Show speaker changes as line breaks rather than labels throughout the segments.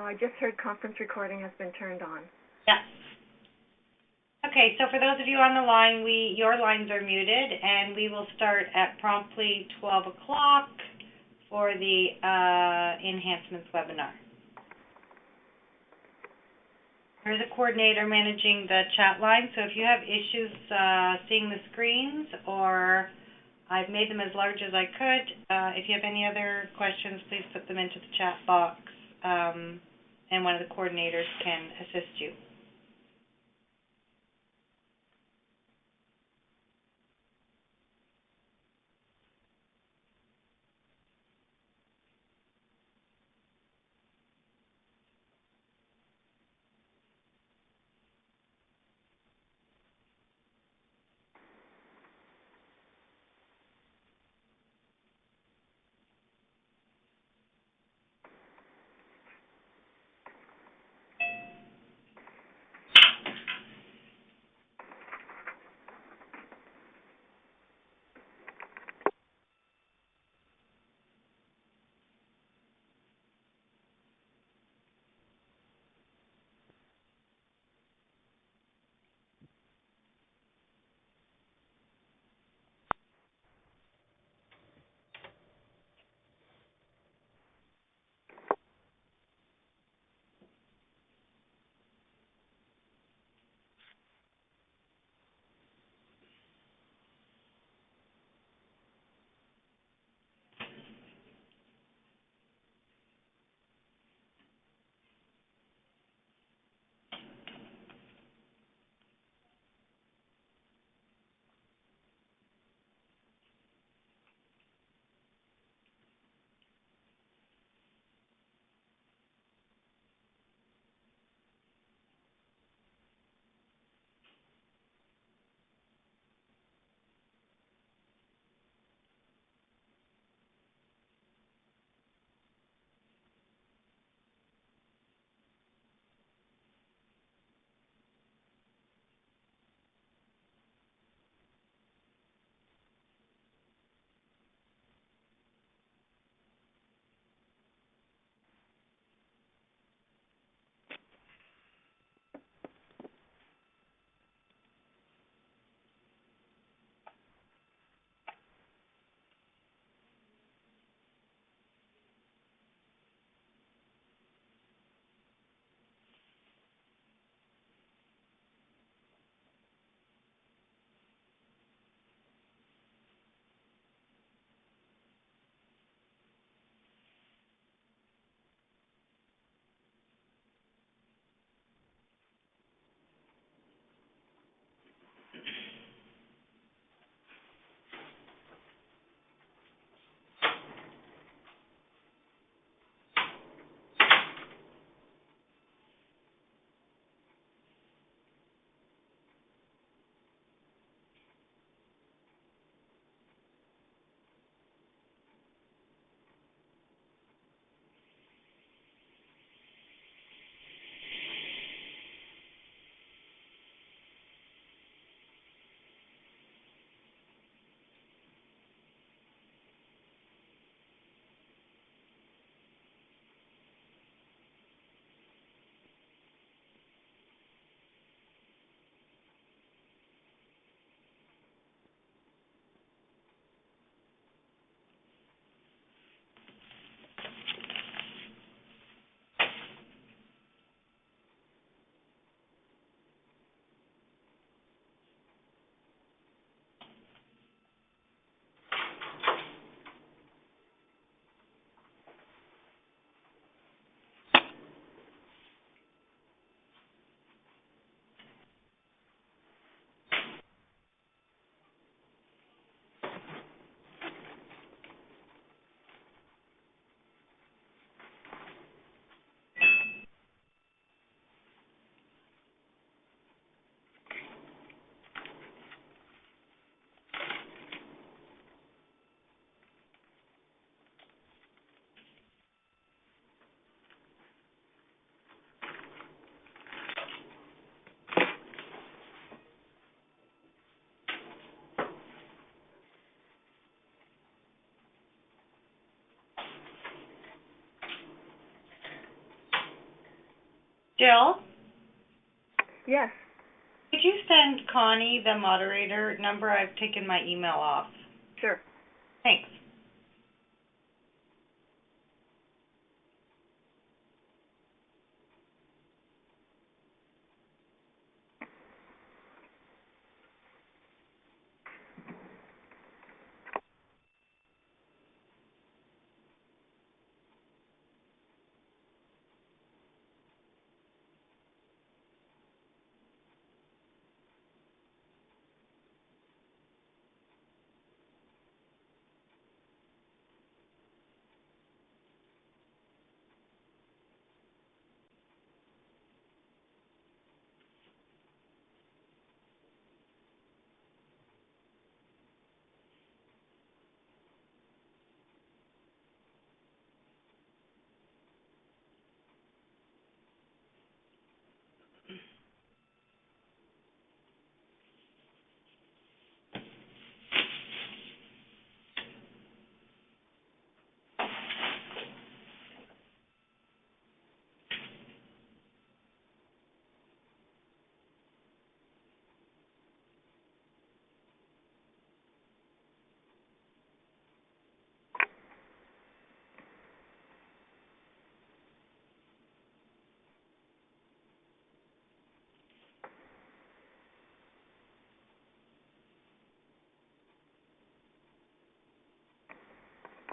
I just heard conference recording has been turned on.
Yeah. Okay, so for those of you on the line, your lines are muted, and we will start at promptly 12 o'clock for the Enhancements webinar. There's a coordinator managing the chat line, so if you have issues seeing the screens, or I've made them as large as I could, if you have any other questions, please put them into the chat box, and one of the coordinators can assist you. Jill,
Yes.
could you send Connie the moderator number? I've taken my email off.
Sure.
Thanks.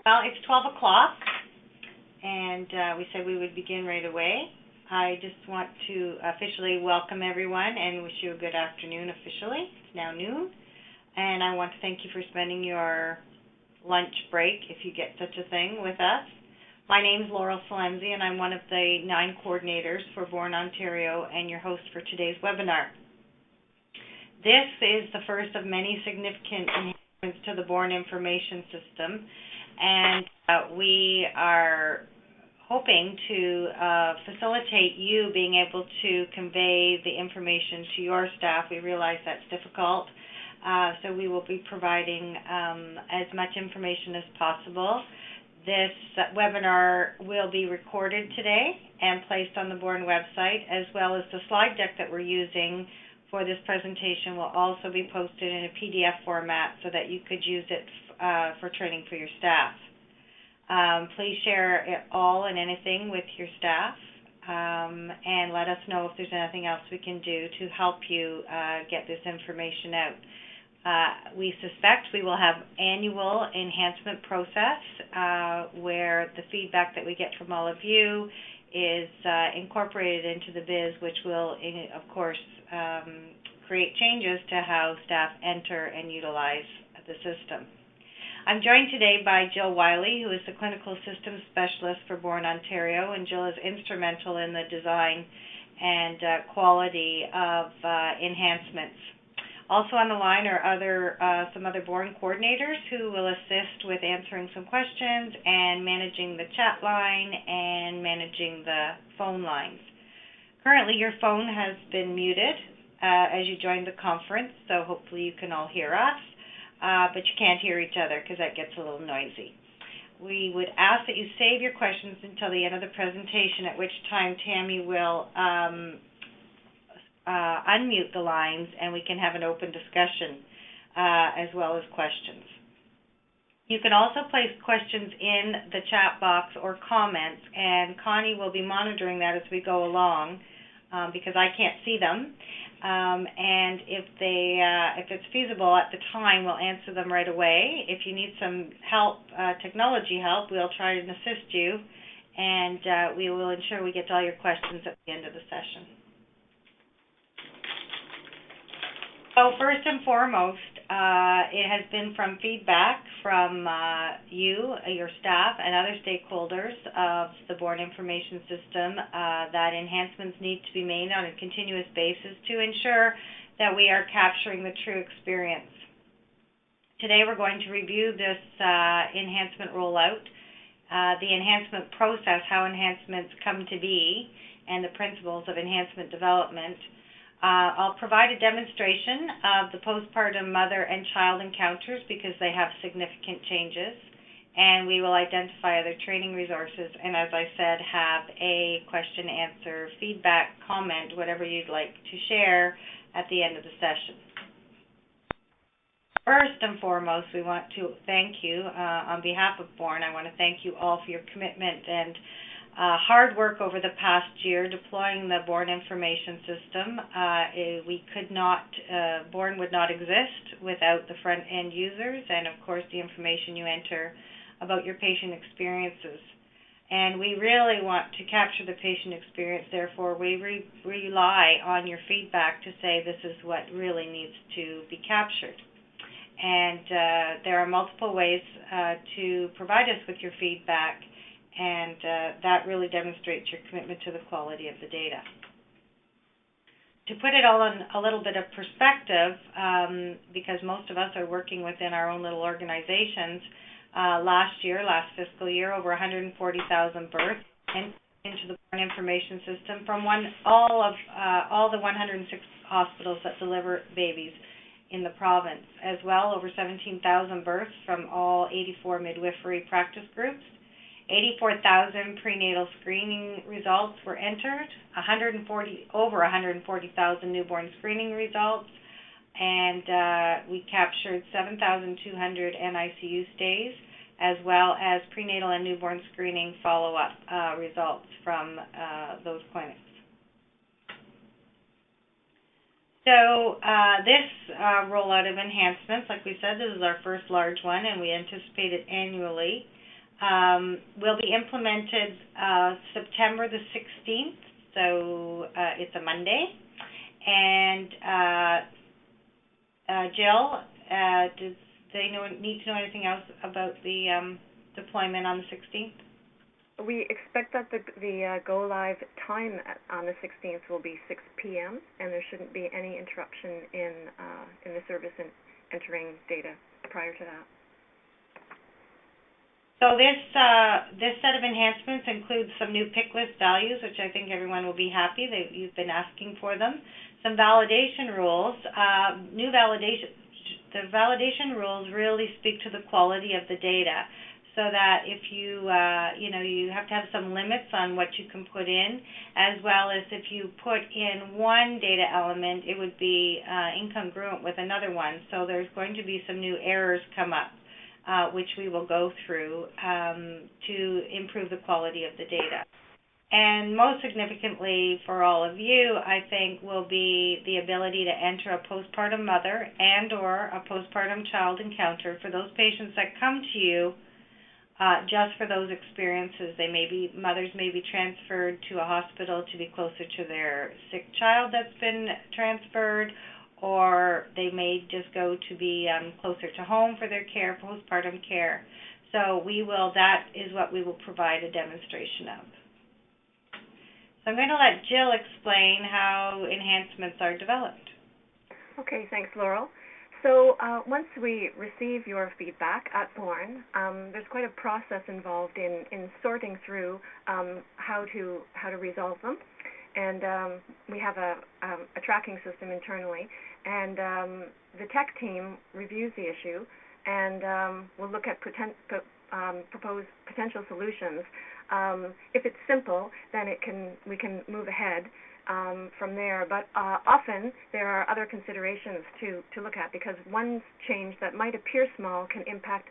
Well, it's 12 o'clock, and we said we would begin right away. I just want to officially welcome everyone and wish you a good afternoon officially. It's now noon, and I want to thank you for spending your lunch break, if you get such a thing, with us. My name is Laurel Salenzi, and I'm one of the 9 coordinators for Born Ontario and your host for today's webinar. This is the first of many significant enhancements to the Born Information System, and we are hoping to facilitate you being able to convey the information to your staff. We realize that's difficult, so we will be providing as much information as possible. This webinar will be recorded today and placed on the Born website, as well as the slide deck that we're using for this presentation will also be posted in a PDF format so that you could use it for training for your staff. Please share it all and anything with your staff, and let us know if there's anything else we can do to help you get this information out. We suspect we will have annual enhancement process where the feedback that we get from all of you is incorporated into the BIS, which will, of course, create changes to how staff enter and utilize the system. I'm joined today by Jill Wiley, who is the Clinical Systems Specialist for Born Ontario, and Jill is instrumental in the design and quality of enhancements. Also on the line are some other Born coordinators who will assist with answering some questions and managing the chat line and managing the phone lines. Currently, your phone has been muted as you joined the conference, so hopefully you can all hear us, but you can't hear each other because that gets a little noisy. We would ask that you save your questions until the end of the presentation, at which time Tammy will unmute the lines and we can have an open discussion as well as questions. You can also place questions in the chat box or comments, and Connie will be monitoring that as we go along because I can't see them. And if it's feasible at the time, we'll answer them right away. If you need some help, technology help, we'll try and assist you, and we will ensure we get to all your questions at the end of the session. So first and foremost, it has been from feedback from you, your staff, and other stakeholders of the Born Information System that enhancements need to be made on a continuous basis to ensure that we are capturing the true experience. Today we're going to review this enhancement rollout, the enhancement process, how enhancements come to be, and the principles of enhancement development. I'll provide a demonstration of the postpartum mother and child encounters because they have significant changes. and we will identify other training resources, and as I said, have a question, answer, feedback, comment, whatever you'd like to share at the end of the session. First and foremost, we want to thank you on behalf of BORN. I want to thank you all for your commitment and hard work over the past year deploying the BORN information system. BORN would not exist without the front-end users and, of course, the information you enter about your patient experiences. And we really want to capture the patient experience, therefore we rely on your feedback to say this is what really needs to be captured. And there are multiple ways to provide us with your feedback, and that really demonstrates your commitment to the quality of the data. To put it all in a little bit of perspective, because most of us are working within our own little organizations, last fiscal year, over 140,000 births into the BORN information system from all the 106 hospitals that deliver babies in the province. As well, over 17,000 births from all 84 midwifery practice groups. 84,000 prenatal screening results were entered, over 140,000 newborn screening results, and we captured 7,200 NICU stays, as well as prenatal and newborn screening follow-up results from those clinics. So this rollout of enhancements, like we said, this is our first large one, and we anticipate it annually, will be implemented September the 16th, so it's a Monday. And Jill, does they need to know anything else about the deployment on the 16th?
We expect that the go-live time on the 16th will be 6 p.m., and there shouldn't be any interruption in the service in entering data prior to that.
So this set of enhancements includes some new pick list values, which I think everyone will be happy that you've been asking for them. Some validation rules. The validation rules really speak to the quality of the data, so that if you have to have some limits on what you can put in, as well as if you put in one data element, it would be incongruent with another one. So there's going to be some new errors come up, which we will go through to improve the quality of the data. And most significantly for all of you, I think, will be the ability to enter a postpartum mother and or a postpartum child encounter for those patients that come to you just for those experiences. Mothers may be transferred to a hospital to be closer to their sick child that's been transferred, or they may just go to be closer to home for their care, postpartum care. So that is what we will provide a demonstration of. So I'm going to let Jill explain how enhancements are developed.
Okay, thanks, Laurel. So once we receive your feedback at BORN, there's quite a process involved in sorting through how to resolve them. And we have a tracking system internally, and the tech team reviews the issue, and we'll look at propose potential solutions. If it's simple, then we can move ahead from there. But often there are other considerations to look at, because one change that might appear small can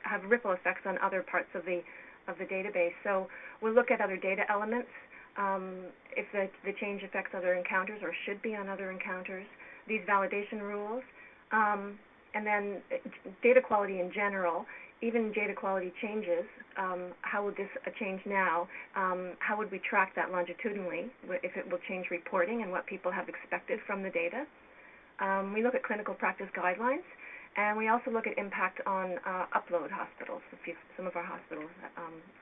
have ripple effects on other parts of the database. So we'll look at other data elements, if the change affects other encounters or should be on other encounters, these validation rules, and then data quality in general. Even data quality changes, how would this change now? How would we track that longitudinally, if it will change reporting and what people have expected from the data? We look at clinical practice guidelines, and we also look at impact on upload hospitals. Some of our hospitals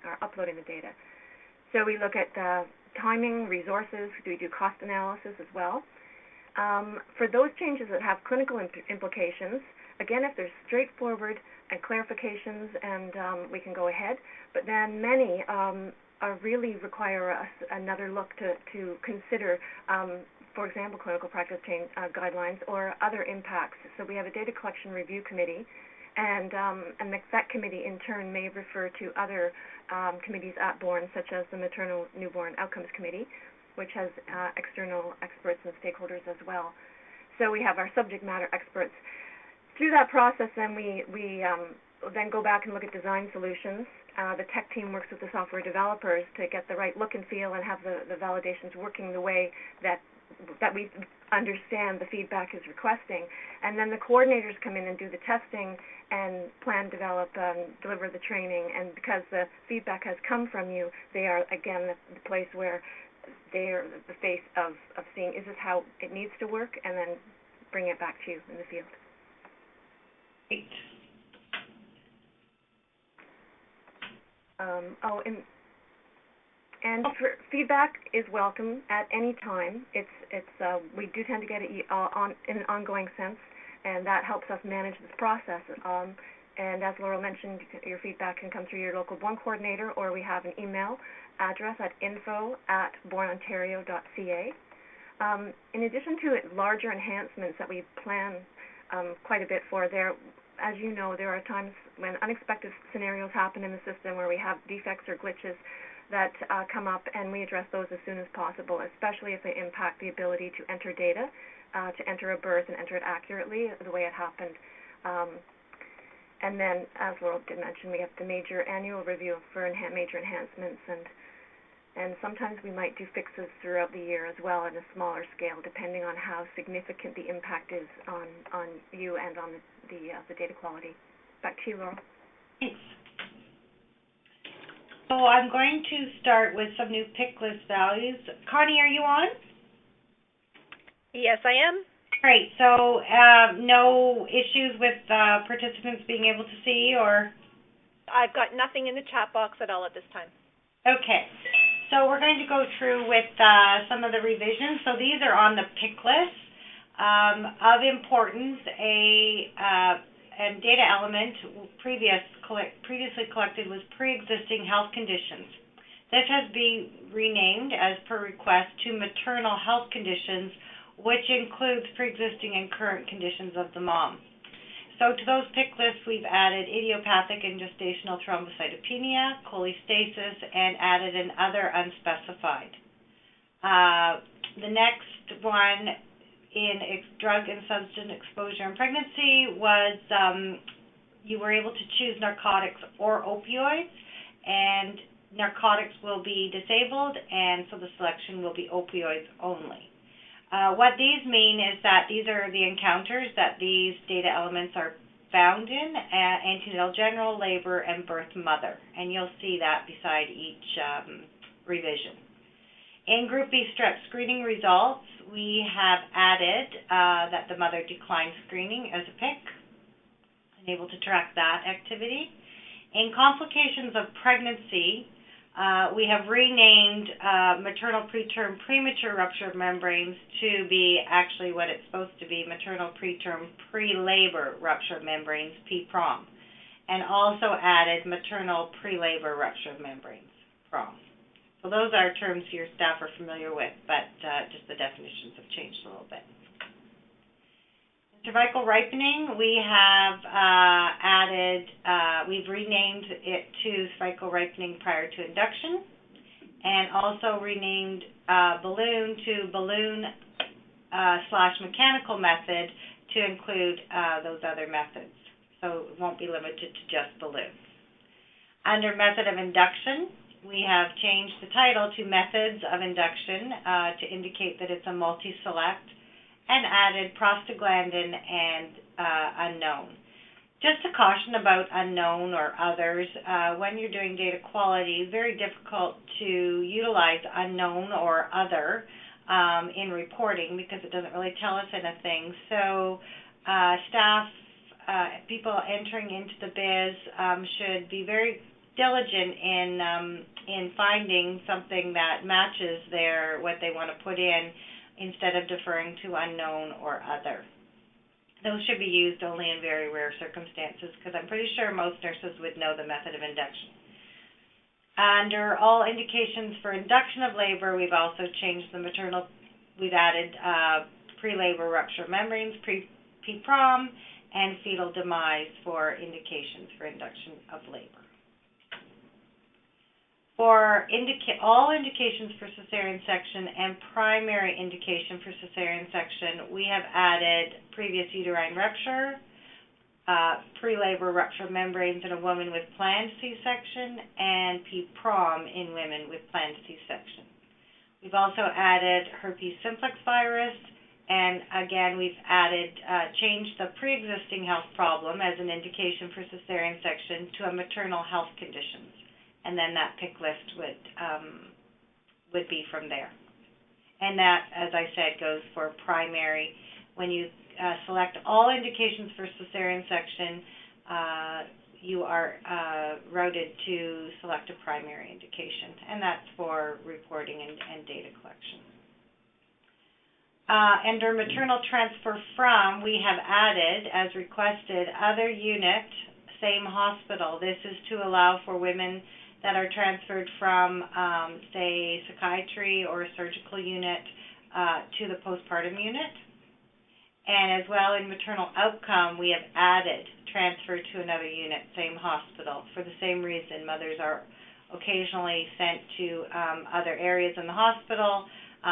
are uploading the data. So we look at timing, resources. Do we do cost analysis as well? For those changes that have clinical implications, again, if there's straightforward and clarifications, and we can go ahead. But then many really require us another look to consider, for example, clinical practice guidelines or other impacts. So we have a data collection review committee, and that committee in turn may refer to other committees at Bourne, such as the Maternal Newborn Outcomes Committee, which has external experts and stakeholders as well. So we have our subject matter experts. Through that process, then we then go back and look at design solutions. The tech team works with the software developers to get the right look and feel and have the validations working the way that we understand the feedback is requesting. And then the coordinators come in and do the testing and plan, develop, deliver the training. And because the feedback has come from you, they are, again, the place where they are the face of seeing, is this how it needs to work, and then bring it back to you in the field.
Great.
And for feedback is welcome at any time. We do tend to get it in an ongoing sense, and that helps us manage this process. And as Laurel mentioned, your feedback can come through your local Bourne coordinator, or we have an email address at info@bourneontario.ca. In addition to larger enhancements that we plan quite a bit for there, as you know, there are times when unexpected scenarios happen in the system where we have defects or glitches that come up, and we address those as soon as possible, especially if they impact the ability to enter data, to enter a birth and enter it accurately the way it happened. And then, as Laurel did mention, we have the major annual review for major enhancements, and sometimes we might do fixes throughout the year as well at a smaller scale, depending on how significant the impact is on you and on the data quality. Back to you, Laurel.
Thanks. So I'm going to start with some new pick list values. Connie, are you on?
Yes, I am.
Great. So no issues with participants being able to see, or?
I've got nothing in the chat box at all at this time.
Okay. So we're going to go through with some of the revisions. So these are on the pick list. Of importance, and data element previously collected was pre-existing health conditions. This has been renamed as per request to maternal health conditions, which includes pre-existing and current conditions of the mom. So to those pick lists, we've added idiopathic and gestational thrombocytopenia, cholestasis, and added an other unspecified. The next one in drug and substance exposure in pregnancy was you were able to choose narcotics or opioids, and narcotics will be disabled, and so the selection will be opioids only. What these mean is that these are the encounters that these data elements are found in, antenatal general, labor, and birth mother, and you'll see that beside each revision. In Group B strep screening results, we have added that the mother declined screening as a pick, and able to track that activity. In complications of pregnancy, we have renamed maternal preterm premature rupture of membranes to be actually what it's supposed to be, maternal preterm pre-labor rupture of membranes, PPROM, and also added maternal pre-labor rupture of membranes, PROM. So those are terms your staff are familiar with, but just the definitions have changed a little bit. In cervical ripening, we have we've renamed it to cervical ripening prior to induction, and also renamed balloon to balloon/mechanical method to include those other methods. So it won't be limited to just balloon. Under method of induction, we have changed the title to Methods of Induction to indicate that it's a multi-select, and added prostaglandin and unknown. Just a caution about unknown or others, when you're doing data quality, it's very difficult to utilize unknown or other in reporting because it doesn't really tell us anything. So staff, people entering into the BIS should be very diligent in finding something that matches what they want to put in, instead of deferring to unknown or other. Those should be used only in very rare circumstances, because I'm pretty sure most nurses would know the method of induction. Under all indications for induction of labor, we've also changed the we've added pre-labor rupture membranes, PPROM, and fetal demise for indications for induction of labor. For all indications for cesarean section and primary indication for cesarean section, we have added previous uterine rupture, pre-labor rupture membranes in a woman with planned C-section, and P-prom in women with planned C-section. We've also added herpes simplex virus, and again, we've changed the pre-existing health problem as an indication for cesarean section to a maternal health conditions. And then that pick list would be from there. And that, as I said, goes for primary. When you select all indications for cesarean section, you are routed to select a primary indication, and that's for reporting and data collection. Under maternal transfer from, we have added, as requested, other unit, same hospital. This is to allow for women that are transferred from, say, psychiatry or a surgical unit to the postpartum unit. And as well, in maternal outcome, we have added transfer to another unit, same hospital. For the same reason, mothers are occasionally sent to other areas in the hospital.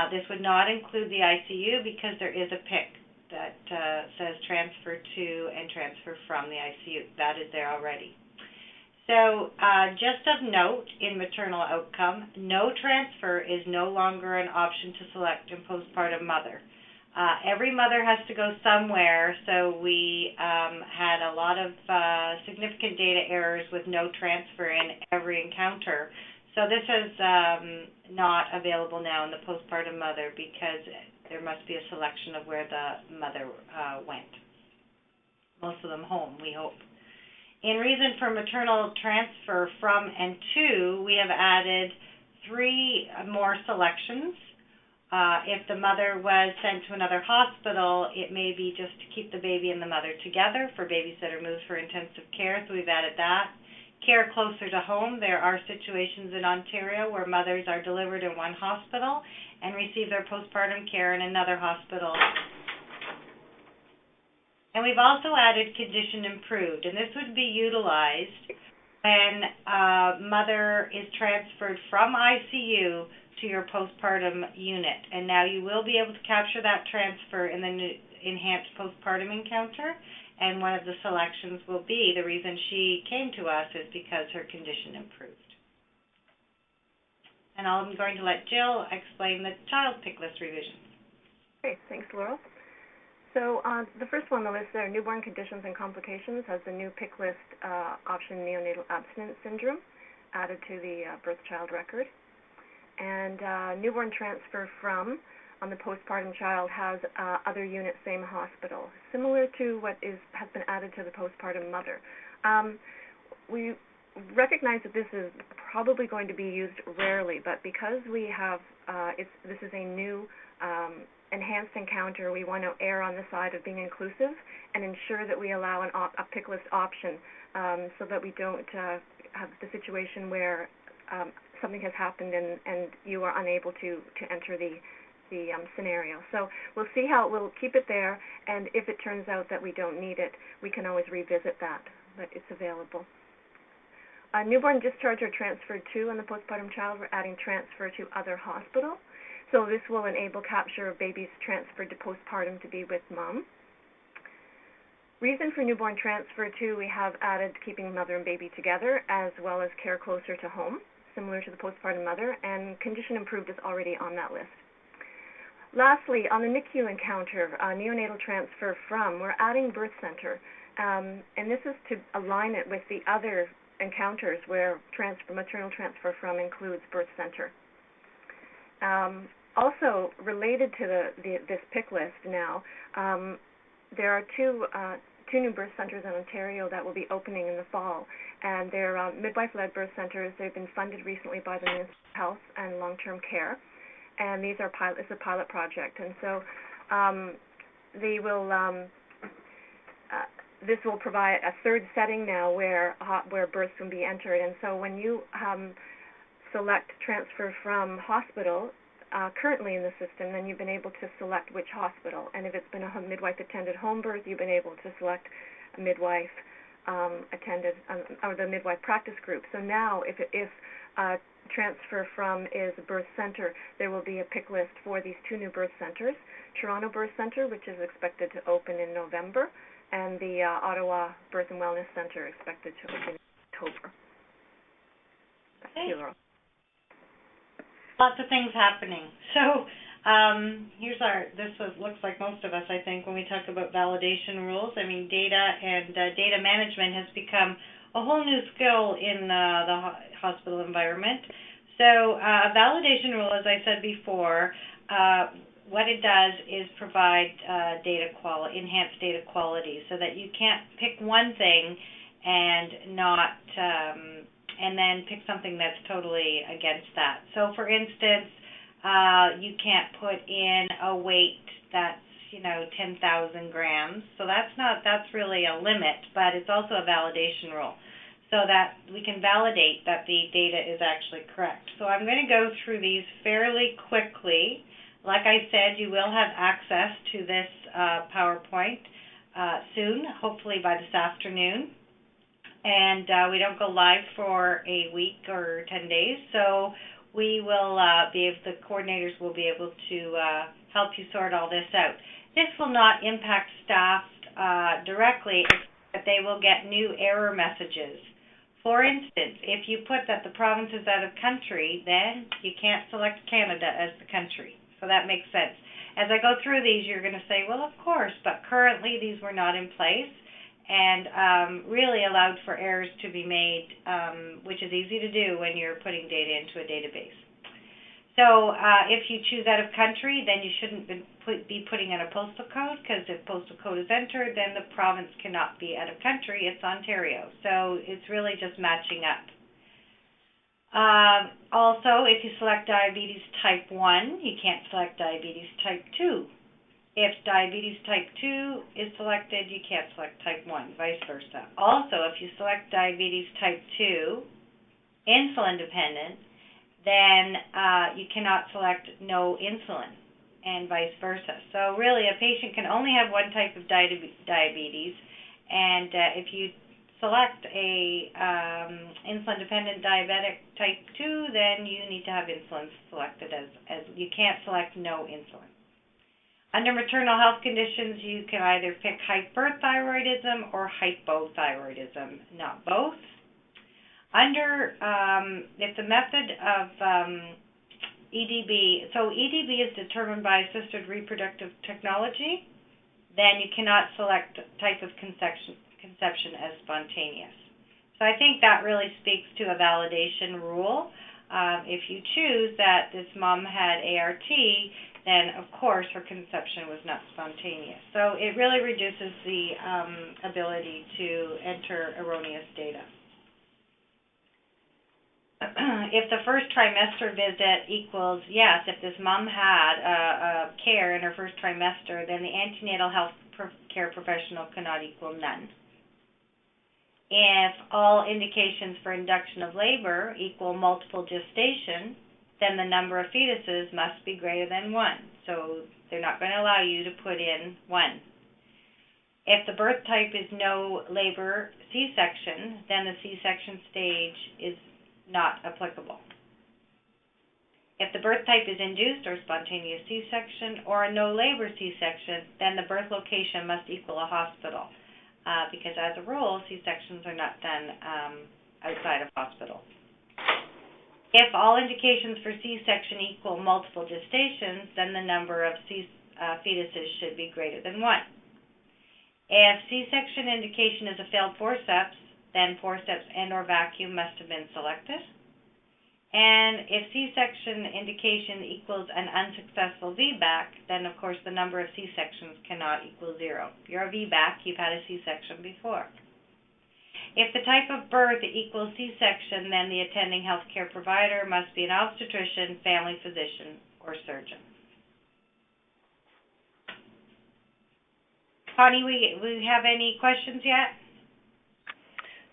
This would not include the ICU because there is a PIC that says transfer to and transfer from the ICU. That is there already. So just of note, in maternal outcome, no transfer is no longer an option to select in postpartum mother. Every mother has to go somewhere, so we had a lot of significant data errors with no transfer in every encounter. So this is not available now in the postpartum mother because there must be a selection of where the mother went. Most of them home, we hope. In reason for maternal transfer from and to, we have added 3 more selections. If the mother was sent to another hospital, it may be just to keep the baby and the mother together for babies that are moved for intensive care, so we've added that. Care closer to home. There are situations in Ontario where mothers are delivered in one hospital and receive their postpartum care in another hospital. And we've also added condition improved, and this would be utilized when mother is transferred from ICU to your postpartum unit. And now you will be able to capture that transfer in the enhanced postpartum encounter, and one of the selections will be the reason she came to us is because her condition improved. And I'm going to let Jill explain the child pick list revisions.
Okay, thanks, Laurel. So the first one on the list there, newborn conditions and complications, has the new pick list option, neonatal abstinence syndrome, added to the birth child record. And newborn transfer from on the postpartum child has other unit, same hospital, similar to what has been added to the postpartum mother. We recognize that this is probably going to be used rarely, but because we have this is a new enhanced encounter, we want to err on the side of being inclusive and ensure that we allow a pick list option so that we don't have the situation where something has happened and you are unable to enter the scenario. So we'll see how we'll keep it there, and if it turns out that we don't need it, we can always revisit that, but it's available. Newborn discharge or transferred to on the postpartum child, we're adding transfer to other hospital. So this will enable capture of babies transferred to postpartum to be with mom. Reason for newborn transfer to, we have added keeping mother and baby together, as well as care closer to home, similar to the postpartum mother, and condition improved is already on that list. Lastly, on the NICU encounter, neonatal transfer from, we're adding birth center, and this is to align it with the other encounters where maternal transfer from includes birth center. Also, related to this pick list now, there are two new birth centers in Ontario that will be opening in the fall, and they're midwife-led birth centers. They've been funded recently by the Ministry of Health and Long-Term Care, and these are it's a pilot project, and so they will. This will provide a third setting now where births can be entered, and so when you select transfer from hospital currently in the system, then you've been able to select which hospital, and if it's been a midwife-attended home birth, you've been able to select midwife attended, or the midwife practice group. So now, if transfer from is a birth center, there will be a pick list for these two new birth centers, Toronto Birth Center, which is expected to open in November, and the Ottawa Birth and Wellness Center expected to open in October.
Okay.
Laurel.
Lots of things happening. So looks like most of us, I think, when we talk about validation rules. I mean, data and data management has become a whole new skill in the hospital environment. So a validation rule, as I said before, what it does is provide enhanced data quality, so that you can't pick one thing and not and then pick something that's totally against that. So, for instance, you can't put in a weight that's 10,000 grams. So that's really a limit, but it's also a validation rule, so that we can validate that the data is actually correct. So I'm going to go through these fairly quickly. Like I said, you will have access to this PowerPoint soon, hopefully by this afternoon. And we don't go live for a week or 10 days, so we will the coordinators will be able to help you sort all this out. This will not impact staff directly, but they will get new error messages. For instance, if you put that the province is out of country, then you can't select Canada as the country. So that makes sense. As I go through these, you're going to say, well, of course, but currently these were not in place, and really allowed for errors to be made, which is easy to do when you're putting data into a database. So if you choose out of country, then you shouldn't be putting in a postal code, because if postal code is entered, then the province cannot be out of country. It's Ontario. So it's really just matching up. Also, if you select diabetes type 1, you can't select diabetes type 2. If diabetes type 2 is selected, you can't select type 1, vice versa. Also, if you select diabetes type 2, insulin dependent, then you cannot select no insulin, and vice versa. So really, a patient can only have one type of diabetes, and if you select a insulin-dependent diabetic type 2, then you need to have insulin selected as you can't select no insulin. Under maternal health conditions, you can either pick hyperthyroidism or hypothyroidism, not both. If the method of EDB, so EDB is determined by assisted reproductive technology, then you cannot select type of conception as spontaneous. So I think that really speaks to a validation rule. If you choose that this mom had ART, then of course her conception was not spontaneous. So it really reduces the ability to enter erroneous data. If the first trimester visit equals yes, if this mom had care in her first trimester, then the antenatal health care professional cannot equal none. If all indications for induction of labor equal multiple gestation, then the number of fetuses must be greater than 1. So they're not going to allow you to put in 1. If the birth type is no labor C-section, then the C-section stage is not applicable. If the birth type is induced or spontaneous C-section or a no labor C-section, then the birth location must equal a hospital, because as a rule, C-sections are not done outside of hospital. If all indications for C-section equal multiple gestations, then the number of fetuses should be greater than 1. If C-section indication is a failed forceps, then forceps and or vacuum must have been selected. And if C-section indication equals an unsuccessful VBAC, then of course the number of C-sections cannot equal 0. You're a VBAC, you've had a C-section before. If the type of birth equals C-section, then the attending healthcare provider must be an obstetrician, family physician, or surgeon. Connie, we have any questions yet?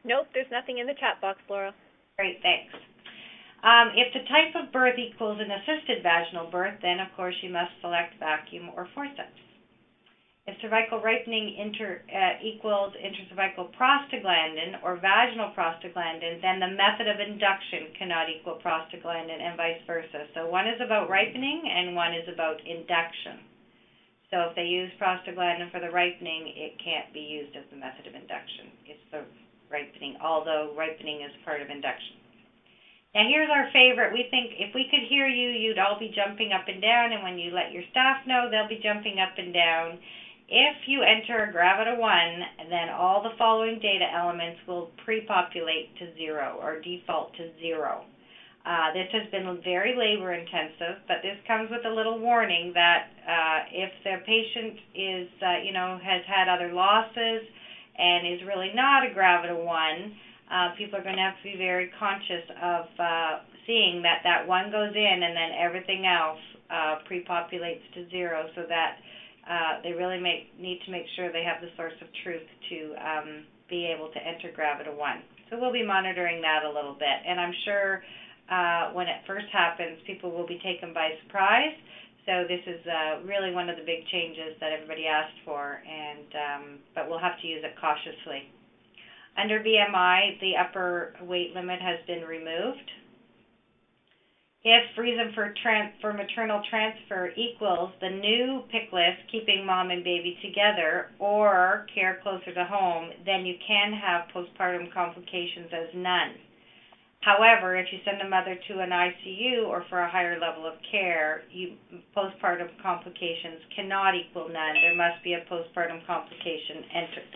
Nope, there's nothing in the chat box, Laura.
Great, thanks. If the type of birth equals an assisted vaginal birth, then of course you must select vacuum or forceps. If cervical ripening equals intracervical prostaglandin or vaginal prostaglandin, then the method of induction cannot equal prostaglandin and vice versa. So one is about ripening and one is about induction. So if they use prostaglandin for the ripening, it can't be used as the method of induction. It's the ripening, although ripening is part of induction. Now here's our favorite. We think if we could hear you, you'd all be jumping up and down, and when you let your staff know, they'll be jumping up and down. If you enter a Gravida 1, then all the following data elements will pre-populate to 0 or default to 0. This has been very labor intensive, but this comes with a little warning that if the patient is, has had other losses and is really not a Gravida 1, people are going to have to be very conscious of seeing that 1 goes in and then everything else pre-populates to 0, so that they really need to make sure they have the source of truth to be able to enter Gravida 1. So we'll be monitoring that a little bit, and I'm sure when it first happens, people will be taken by surprise. So this is really one of the big changes that everybody asked for, and but we'll have to use it cautiously. Under BMI, the upper weight limit has been removed. If reason for maternal transfer equals the new PIC list, keeping mom and baby together, or care closer to home, then you can have postpartum complications as none. However, if you send a mother to an ICU or for a higher level of care, postpartum complications cannot equal none. There must be a postpartum complication entered.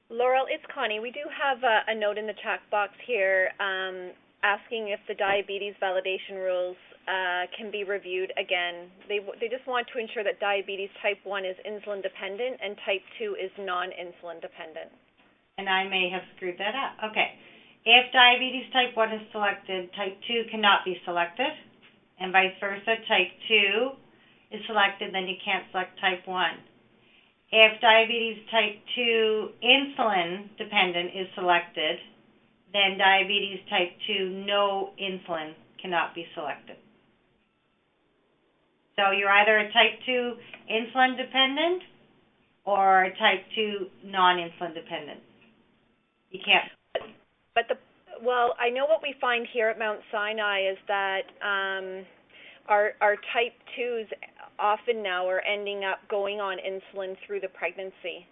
Laurel, it's Connie. We do have a note in the chat box here asking if the diabetes validation rules can be reviewed again. They just want to ensure that diabetes type 1 is insulin dependent and type 2 is non-insulin dependent.
And I may have screwed that up. Okay. If diabetes type 1 is selected, type 2 cannot be selected, and vice versa. Type 2 is selected, then you can't select type 1. If diabetes type 2 insulin dependent is selected, then diabetes type 2 no insulin cannot be selected. So you're either a type 2 insulin dependent or a type 2 non-insulin dependent. You can't.
But I know what we find here at Mount Sinai is that our type 2s often now are ending up going on insulin through the pregnancy.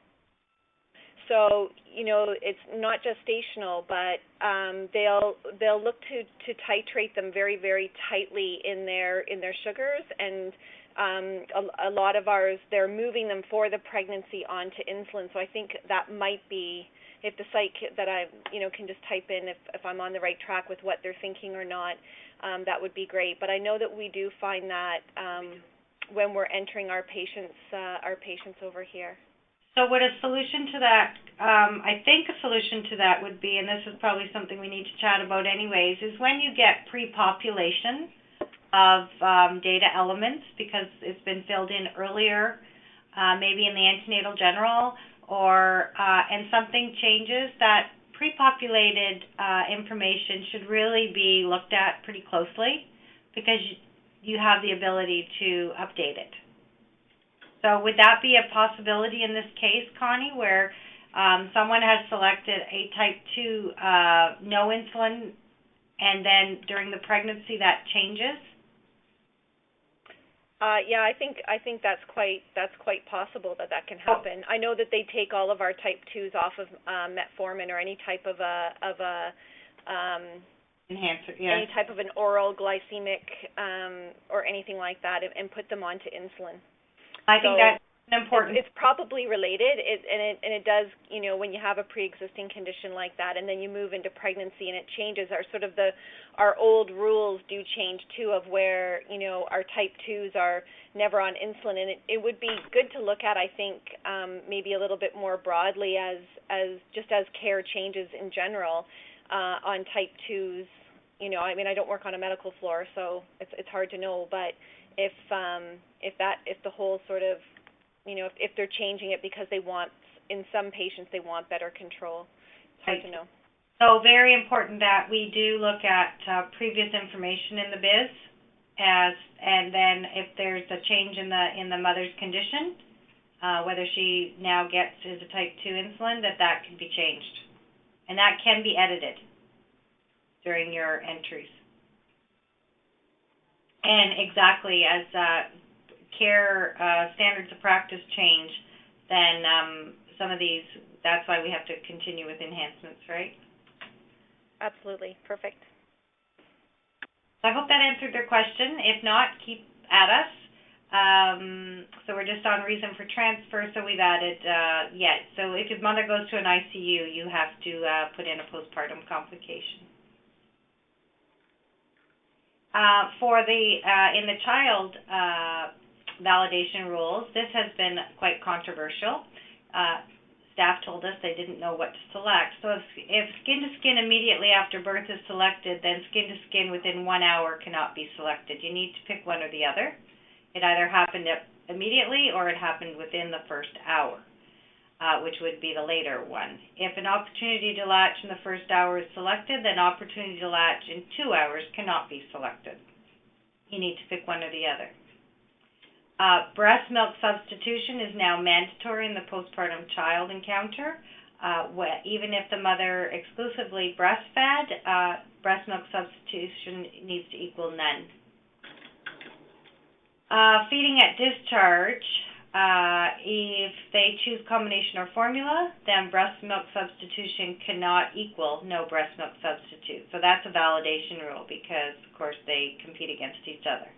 So, it's not gestational, but they'll look to titrate them very, very tightly in their sugars, and a lot of ours, they're moving them for the pregnancy onto insulin. So I think that might be, if the site that I can just type in if I'm on the right track with what they're thinking or not, that would be great. But I know that we do find that when we're entering our patients over here.
So would a solution to that, I think a solution to that would be, and this is probably something we need to chat about anyways, is when you get pre-population of data elements because it's been filled in earlier, maybe in the antenatal general, or and something changes, that pre-populated information should really be looked at pretty closely because you have the ability to update it. So would that be a possibility in this case, Connie, where someone has selected a type 2 no insulin, and then during the pregnancy that changes?
Yeah, I think that's quite possible that can happen. I know that they take all of our type 2s off of metformin or any type of
enhancer, yes.
Any type of an oral glycemic or anything like that, and put them onto insulin.
I think that's important.
It's probably related, and it does, when you have a pre-existing condition like that, and then you move into pregnancy and it changes. Our old rules do change too, of where our type 2s are never on insulin, and it would be good to look at, I think, maybe a little bit more broadly as care changes in general on type 2s. I don't work on a medical floor, so it's hard to know, but if the whole sort of, if they're changing it because in some patients they want better control, it's hard to know.
So very important that we do look at previous information in the BIS, and then if there's a change in the mother's condition, whether she now gets is a type 2 insulin, that can be changed. And that can be edited during your entries. And exactly as care standards of practice change, then some of these, that's why we have to continue with enhancements, right?
Absolutely. Perfect.
So I hope that answered their question. If not, keep at us. So we're just on reason for transfer, so we've added yet. So if your mother goes to an ICU, you have to put in a postpartum complication. For the in the child validation rules, this has been quite controversial. Staff told us they didn't know what to select. So if skin-to-skin immediately after birth is selected, then skin-to-skin within 1 hour cannot be selected. You need to pick one or the other. It either happened immediately or it happened within the first hour, which would be the later one. If an opportunity to latch in the first hour is selected, then opportunity to latch in 2 hours cannot be selected. You need to pick one or the other. Breast milk substitution is now mandatory in the postpartum child encounter. Even if the mother exclusively breastfed, breast milk substitution needs to equal none. Feeding at discharge, if they choose combination or formula, then breast milk substitution cannot equal no breast milk substitute. So that's a validation rule because, of course, they compete against each other.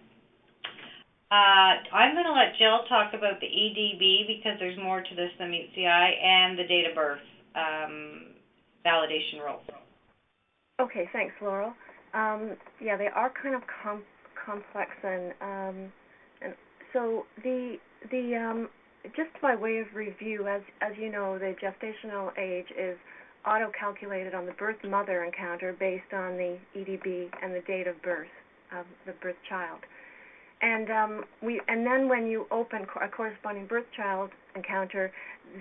I'm going to let Jill talk about the EDB because there's more to this than meets the eye, and the date of birth validation rule.
Okay, thanks, Laurel. Yeah, they are kind of complex, and so the just by way of review, as you know, the gestational age is auto-calculated on the birth mother encounter based on the EDB and the date of birth of the birth child. And then when you open a corresponding birth child encounter,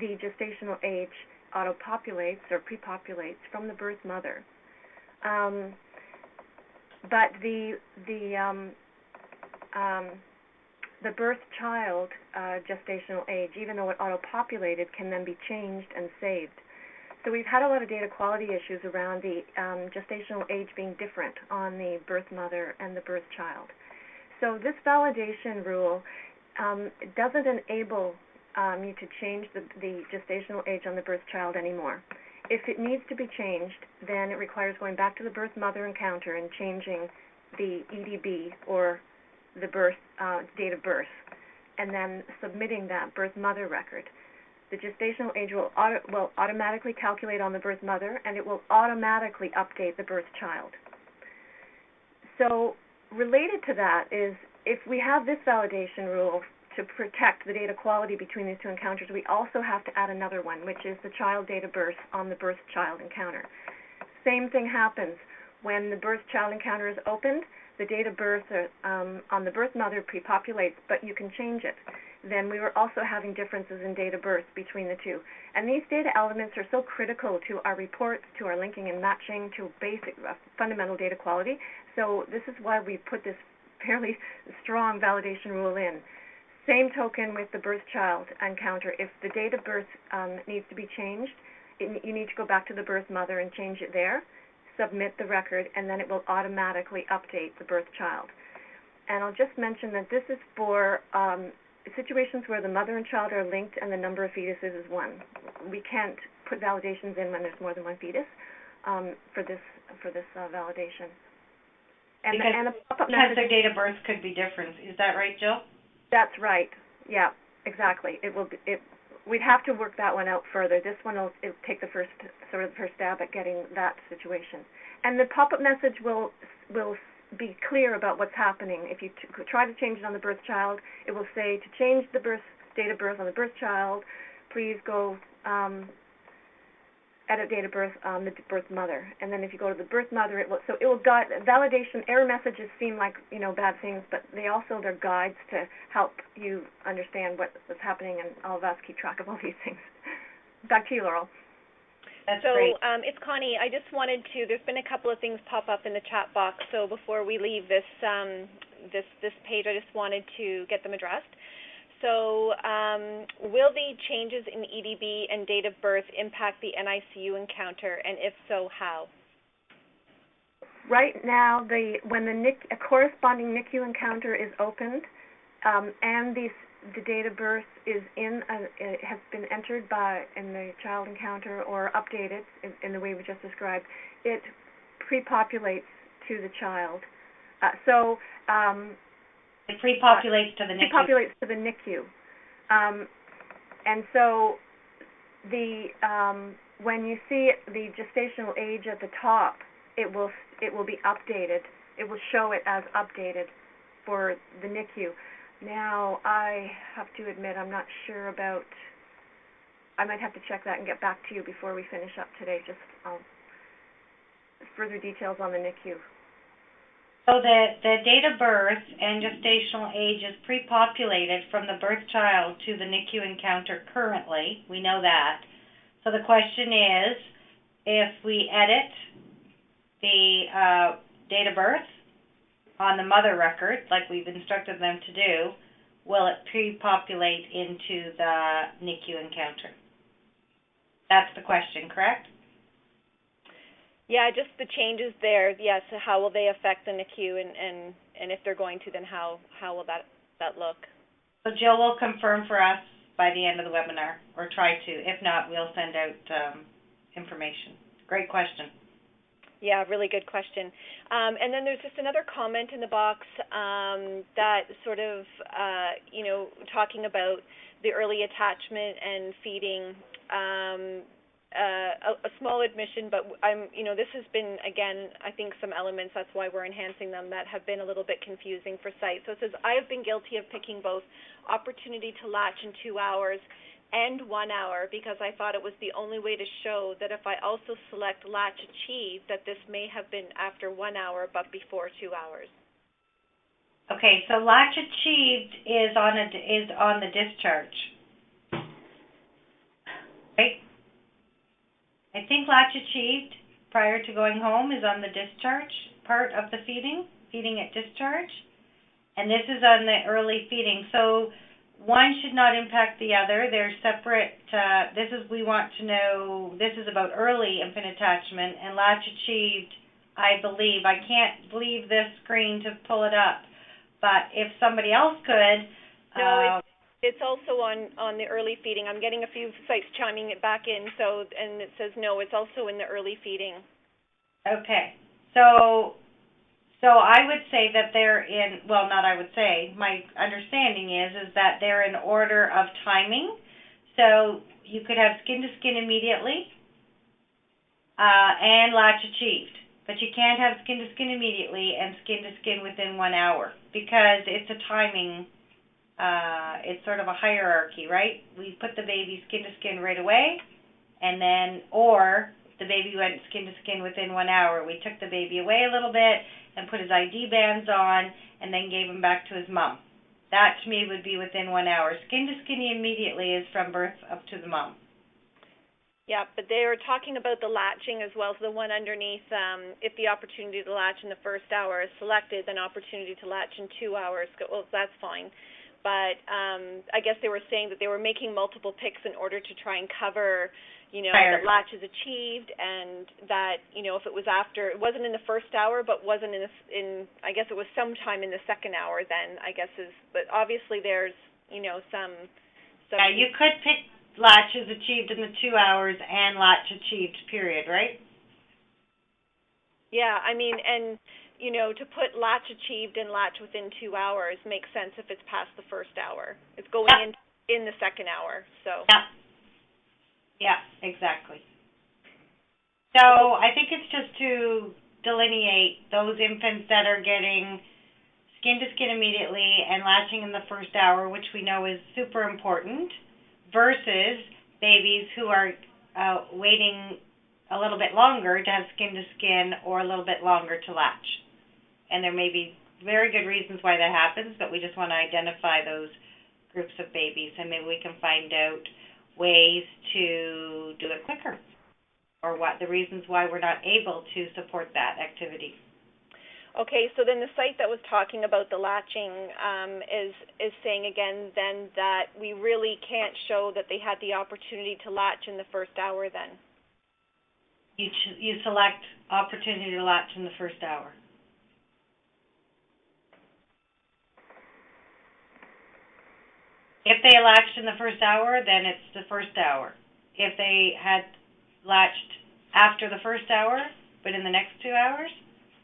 the gestational age auto-populates or pre-populates from the birth mother. But the birth child gestational age, even though it auto-populated, can then be changed and saved. So we've had a lot of data quality issues around the gestational age being different on the birth mother and the birth child. So this validation rule doesn't enable you to change the gestational age on the birth child anymore. If it needs to be changed, then it requires going back to the birth mother encounter and changing the EDB or the birth date of birth, and then submitting that birth mother record. The gestational age will automatically calculate on the birth mother, and it will automatically update the birth child. So related to that is, if we have this validation rule to protect the data quality between these two encounters, we also have to add another one, which is the child date of birth on the birth child encounter. Same thing happens when the birth child encounter is opened. The date of birth on the birth mother pre-populates, but you can change it. Then we were also having differences in date of birth between the two. And these data elements are so critical to our reports, to our linking and matching, to basic fundamental data quality. So this is why we put this fairly strong validation rule in. Same token with the birth child encounter. If the date of birth needs to be changed, you need to go back to the birth mother and change it there, submit the record, and then it will automatically update the birth child. And I'll just mention that this is for situations where the mother and child are linked and the number of fetuses is 1. We can't put validations in when there's more than one fetus for this validation. And
because their date of birth could be different. Is that right, Jill?
That's right. Yeah, exactly. We'd have to work that one out further. This one will take the first stab at getting that situation. And the pop-up message will be clear about what's happening. If you try to change it on the birth child, it will say, to change the date of birth on the birth child, please go edit date of birth on the birth mother. And then if you go to the birth mother, it will guide. Validation error messages seem like bad things, but they're guides to help you understand what's happening, and all of us keep track of all these things. Back to you, Laurel.
That's great.
It's Connie. I just wanted to. There's been a couple of things pop up in the chat box. So before we leave this page, I just wanted to get them addressed. So, will the changes in EDB and date of birth impact the NICU encounter, and if so, how?
Right now, when a corresponding NICU encounter is opened, and the date of birth is it has been entered in the child encounter or updated in the way we just described, it pre-populates to the child.
It pre-populates to the NICU.
Pre-populates to the NICU, and so when you see the gestational age at the top, it will be updated. It will show it as updated for the NICU. Now, I have to admit, I'm not sure about. I might have to check that and get back to you before we finish up today. Just further details on the NICU.
So the date of birth and gestational age is pre-populated from the birth child to the NICU encounter currently. We know that. So the question is, if we edit the date of birth on the mother record, like we've instructed them to do, will it pre-populate into the NICU encounter? That's the question, correct?
Yeah, just the changes there. Yes, how will they affect the NICU, and if they're going to, then how will that look?
So Jill will confirm for us by the end of the webinar, or try to. If not, we'll send out information. Great question.
Yeah, really good question. And then there's just another comment in the box that sort of, talking about the early attachment and feeding. A small admission, but this has been, again, I think some elements, that's why we're enhancing them, that have been a little bit confusing for sight. So it says, I have been guilty of picking both opportunity to latch in 2 hours and 1 hour because I thought it was the only way to show that if I also select latch achieved, that this may have been after 1 hour but before 2 hours.
Okay, so latch achieved is on the discharge, right? I think latch achieved prior to going home is on the discharge part of the feeding at discharge, and this is on the early feeding. So one should not impact the other. They're separate. We want to know, this is about early infant attachment, and latch achieved, I believe. I can't leave this screen to pull it up, but if somebody else could.
No, it's also on the early feeding. I'm getting a few sites chiming it back in, and it says no, it's also in the early feeding.
Okay. So I would say that they're in, well, not I would say, my understanding is that they're in order of timing. So you could have skin-to-skin immediately and latch achieved. But you can't have skin-to-skin immediately and skin-to-skin within 1 hour because it's a timing. It's sort of a hierarchy, right? We put the baby skin-to-skin right away, and then, or the baby went skin-to-skin within 1 hour. We took the baby away a little bit and put his ID bands on and then gave him back to his mom. That, to me, would be within 1 hour. Skin-to-skin immediately is from birth up to the mom.
Yeah, but they were talking about the latching as well. So the one underneath, if the opportunity to latch in the first hour is selected, then opportunity to latch in 2 hours. Well, that's fine. But I guess they were saying that they were making multiple picks in order to try and cover, that latch is achieved, and that, if it was after, it wasn't in the first hour, but wasn't I guess it was sometime in the second hour then, I guess but obviously there's, some.
Yeah, you could pick latch is achieved in the 2 hours and latch achieved, period, right?
Yeah, I mean, and to put latch achieved and latch within 2 hours makes sense if it's past the first hour. It's going in the second hour, so.
Yeah, exactly. So I think it's just to delineate those infants that are getting skin-to-skin immediately and latching in the first hour, which we know is super important, versus babies who are waiting a little bit longer to have skin-to-skin or a little bit longer to latch. And there may be very good reasons why that happens, but we just want to identify those groups of babies, and maybe we can find out ways to do it quicker, or what the reasons why we're not able to support that activity.
Okay, so then the site that was talking about the latching is saying again then that we really can't show that they had the opportunity to latch in the first hour then.
You select opportunity to latch in the first hour. If they latched in the first hour, then it's the first hour. If they had latched after the first hour, but in the next 2 hours,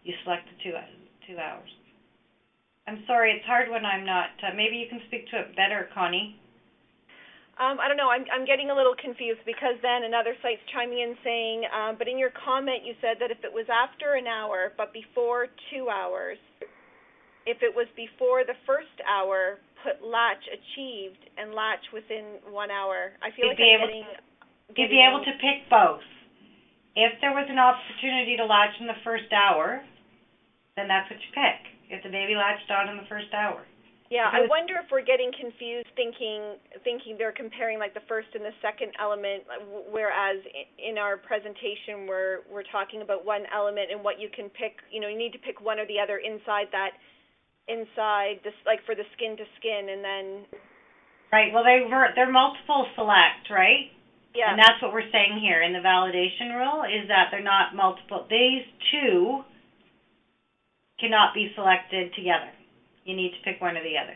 you select the 2 hours. I'm sorry, it's hard when I'm not. Maybe you can speak to it better, Connie.
I don't know. I'm getting a little confused because then another site's chiming in saying, but in your comment you said that if it was after an hour but before 2 hours, if it was before the first hour, put latch achieved and latch within 1 hour. I feel like I'm getting...
You'd be able to pick both. If there was an opportunity to latch in the first hour, then that's what you pick. If the baby latched on in the first hour.
Yeah, I wonder if we're getting confused thinking they're comparing like the first and the second element, whereas in our presentation we're talking about one element and what you can pick. You know, you need to pick one or the other inside this, like for the skin to skin, and then.
Right. Well, they're multiple select, right?
Yeah.
And that's what we're saying here in the validation rule is that they're not multiple. These two cannot be selected together. You need to pick one or the other.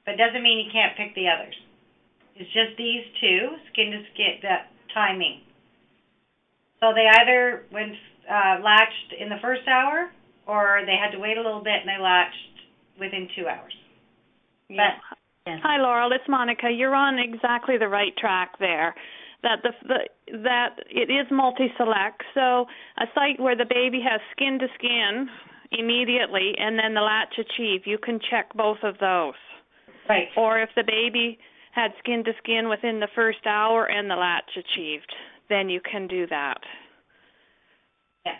But it doesn't mean you can't pick the others. It's just these two, skin to skin, that timing. So they either went latched in the first hour, or they had to wait a little bit and they latched within 2 hours.
Yeah.
But,
Hi, Laurel. It's Monica. You're on exactly the right track there. That that it is multi-select. So a site where the baby has skin to skin immediately and then the latch achieve, you can check both of those.
Right.
Or if the baby had skin to skin within the first hour and the latch achieved, then you can do that.
Yeah.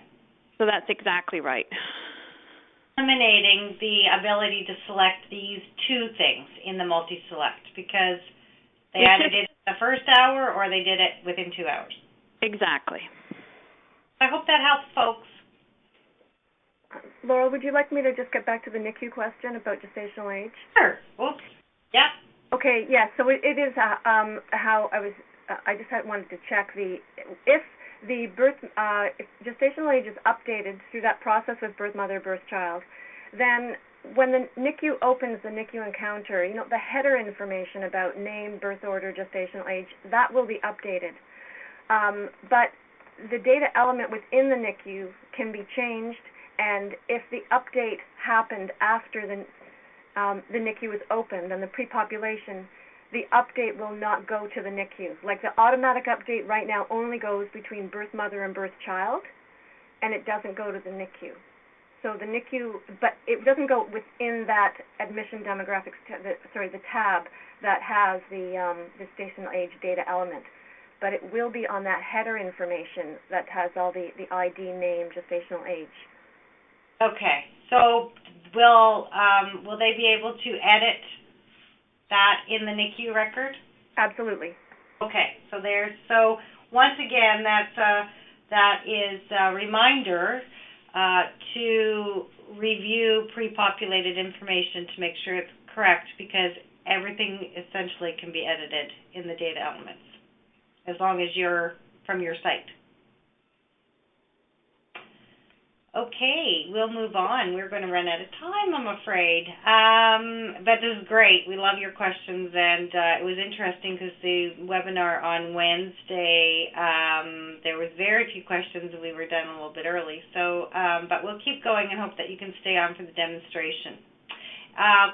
So that's exactly right.
Eliminating the ability to select these two things in the multi-select because they either did it in the first hour or they did it within 2 hours.
Exactly.
I hope that helps, folks.
Laurel, would you like me to just get back to the NICU question about gestational age?
Sure. Oops. Yep.
Okay, yeah, so it is how I just wanted to check if the if gestational age is updated through that process with birth mother, birth child, then when the NICU opens the NICU encounter, you know, the header information about name, birth order, gestational age, that will be updated. But the data element within the NICU can be changed, and if the update happened after the NICU was opened and the pre-population, the update will not go to the NICU. Like the automatic update right now only goes between birth mother and birth child, and it doesn't go to the NICU. So the NICU, but it doesn't go within that admission demographics, the tab that has the gestational age data element. But it will be on that header information that has all the ID, name, gestational age.
Okay. So will they be able to edit that in the NICU record?
Absolutely.
Okay. So once again, that is a reminder to review pre-populated information to make sure it's correct, because everything essentially can be edited in the data elements as long as you're from your site. Okay, we'll move on. We're going to run out of time, I'm afraid. But this is great. We love your questions, and it was interesting because the webinar on Wednesday, there was very few questions, and we were done a little bit early. So, but we'll keep going and hope that you can stay on for the demonstration.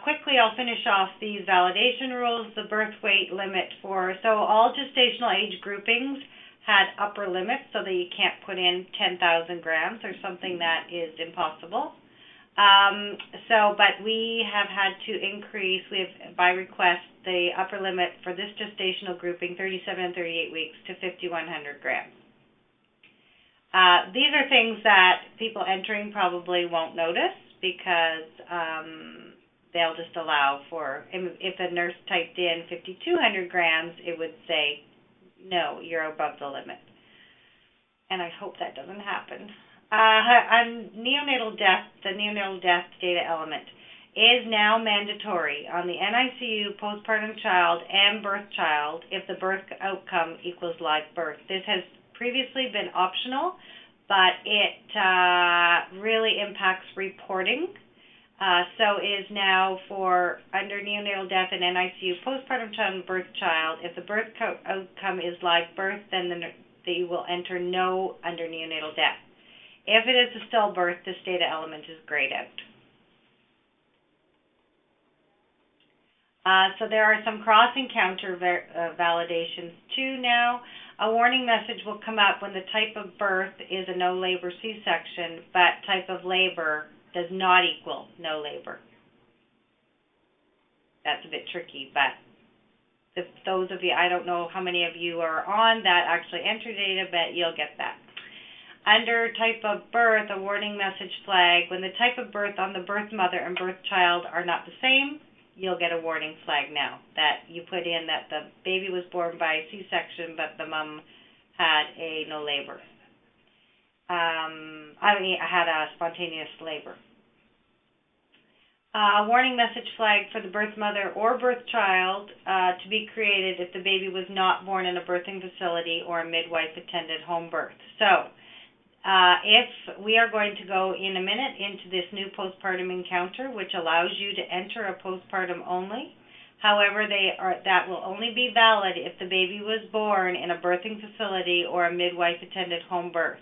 Quickly, I'll finish off these validation rules. The birth weight limit so all gestational age groupings had upper limits so that you can't put in 10,000 grams or something that is impossible. But we have had to increase, by request, the upper limit for this gestational grouping, 37 and 38 weeks, to 5,100 grams. These are things that people entering probably won't notice because they'll just allow for, if a nurse typed in 5,200 grams, it would say, no, you're above the limit. And I hope that doesn't happen. On neonatal death, the neonatal death data element is now mandatory on the NICU, postpartum child, and birth child if the birth outcome equals live birth. This has previously been optional, but it really impacts reporting. So is now for under neonatal death and NICU, postpartum child, and birth child. If the birth outcome is live birth, then they will enter no under neonatal death. If it is a stillbirth, this data element is grayed out. So there are some cross-encounter validations too now. A warning message will come up when the type of birth is a no-labor C-section, but type of labor does not equal no labor. That's a bit tricky, but if those of you, I don't know how many of you are on that actually enter data, but you'll get that. Under type of birth, a warning message flag. When the type of birth on the birth mother and birth child are not the same, you'll get a warning flag now that you put in that the baby was born by C-section, but the mom had a no labor. I had a spontaneous labor. A warning message flag for the birth mother or birth child to be created if the baby was not born in a birthing facility or a midwife-attended home birth. So, if we are going to go in a minute into this new postpartum encounter, which allows you to enter a postpartum only. However, that will only be valid if the baby was born in a birthing facility or a midwife-attended home birth.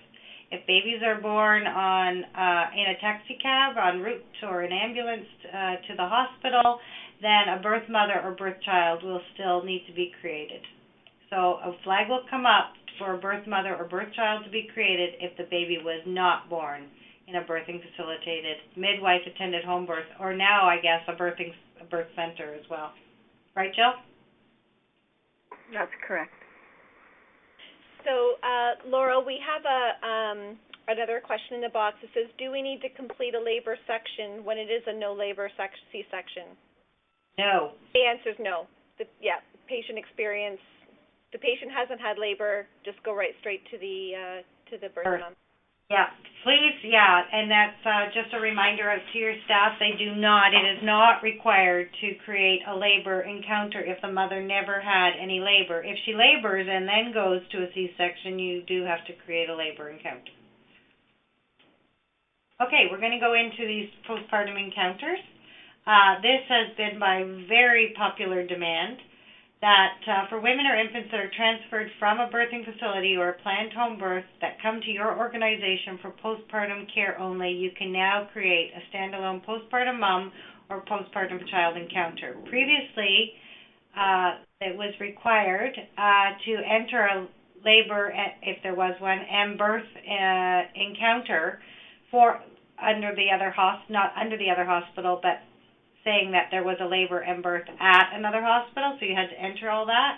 If babies are born on in a taxi cab, en route, or an ambulance to the hospital, then a birth mother or birth child will still need to be created. So a flag will come up for a birth mother or birth child to be created if the baby was not born in a birthing facilitated, midwife-attended home birth, or now, I guess, a birth center as well. Right, Jill?
That's correct.
So, Laurel, we have another question in the box. It says, do we need to complete a labor section when it is a no-labor C-section?
No.
The answer is no. Patient experience. The patient hasn't had labor, just go right straight to the birth mom.
Yeah, please, and that's just a reminder to your staff, it is not required to create a labor encounter if the mother never had any labor. If she labors and then goes to a C-section, you do have to create a labor encounter. Okay, we're going to go into these postpartum encounters. This has been by very popular demand. That for women or infants that are transferred from a birthing facility or a planned home birth that come to your organization for postpartum care only, you can now create a standalone postpartum mom or postpartum child encounter. Previously, it was required to enter a labor, if there was one, and birth encounter for not under the other hospital, but saying that there was a labor and birth at another hospital, so you had to enter all that,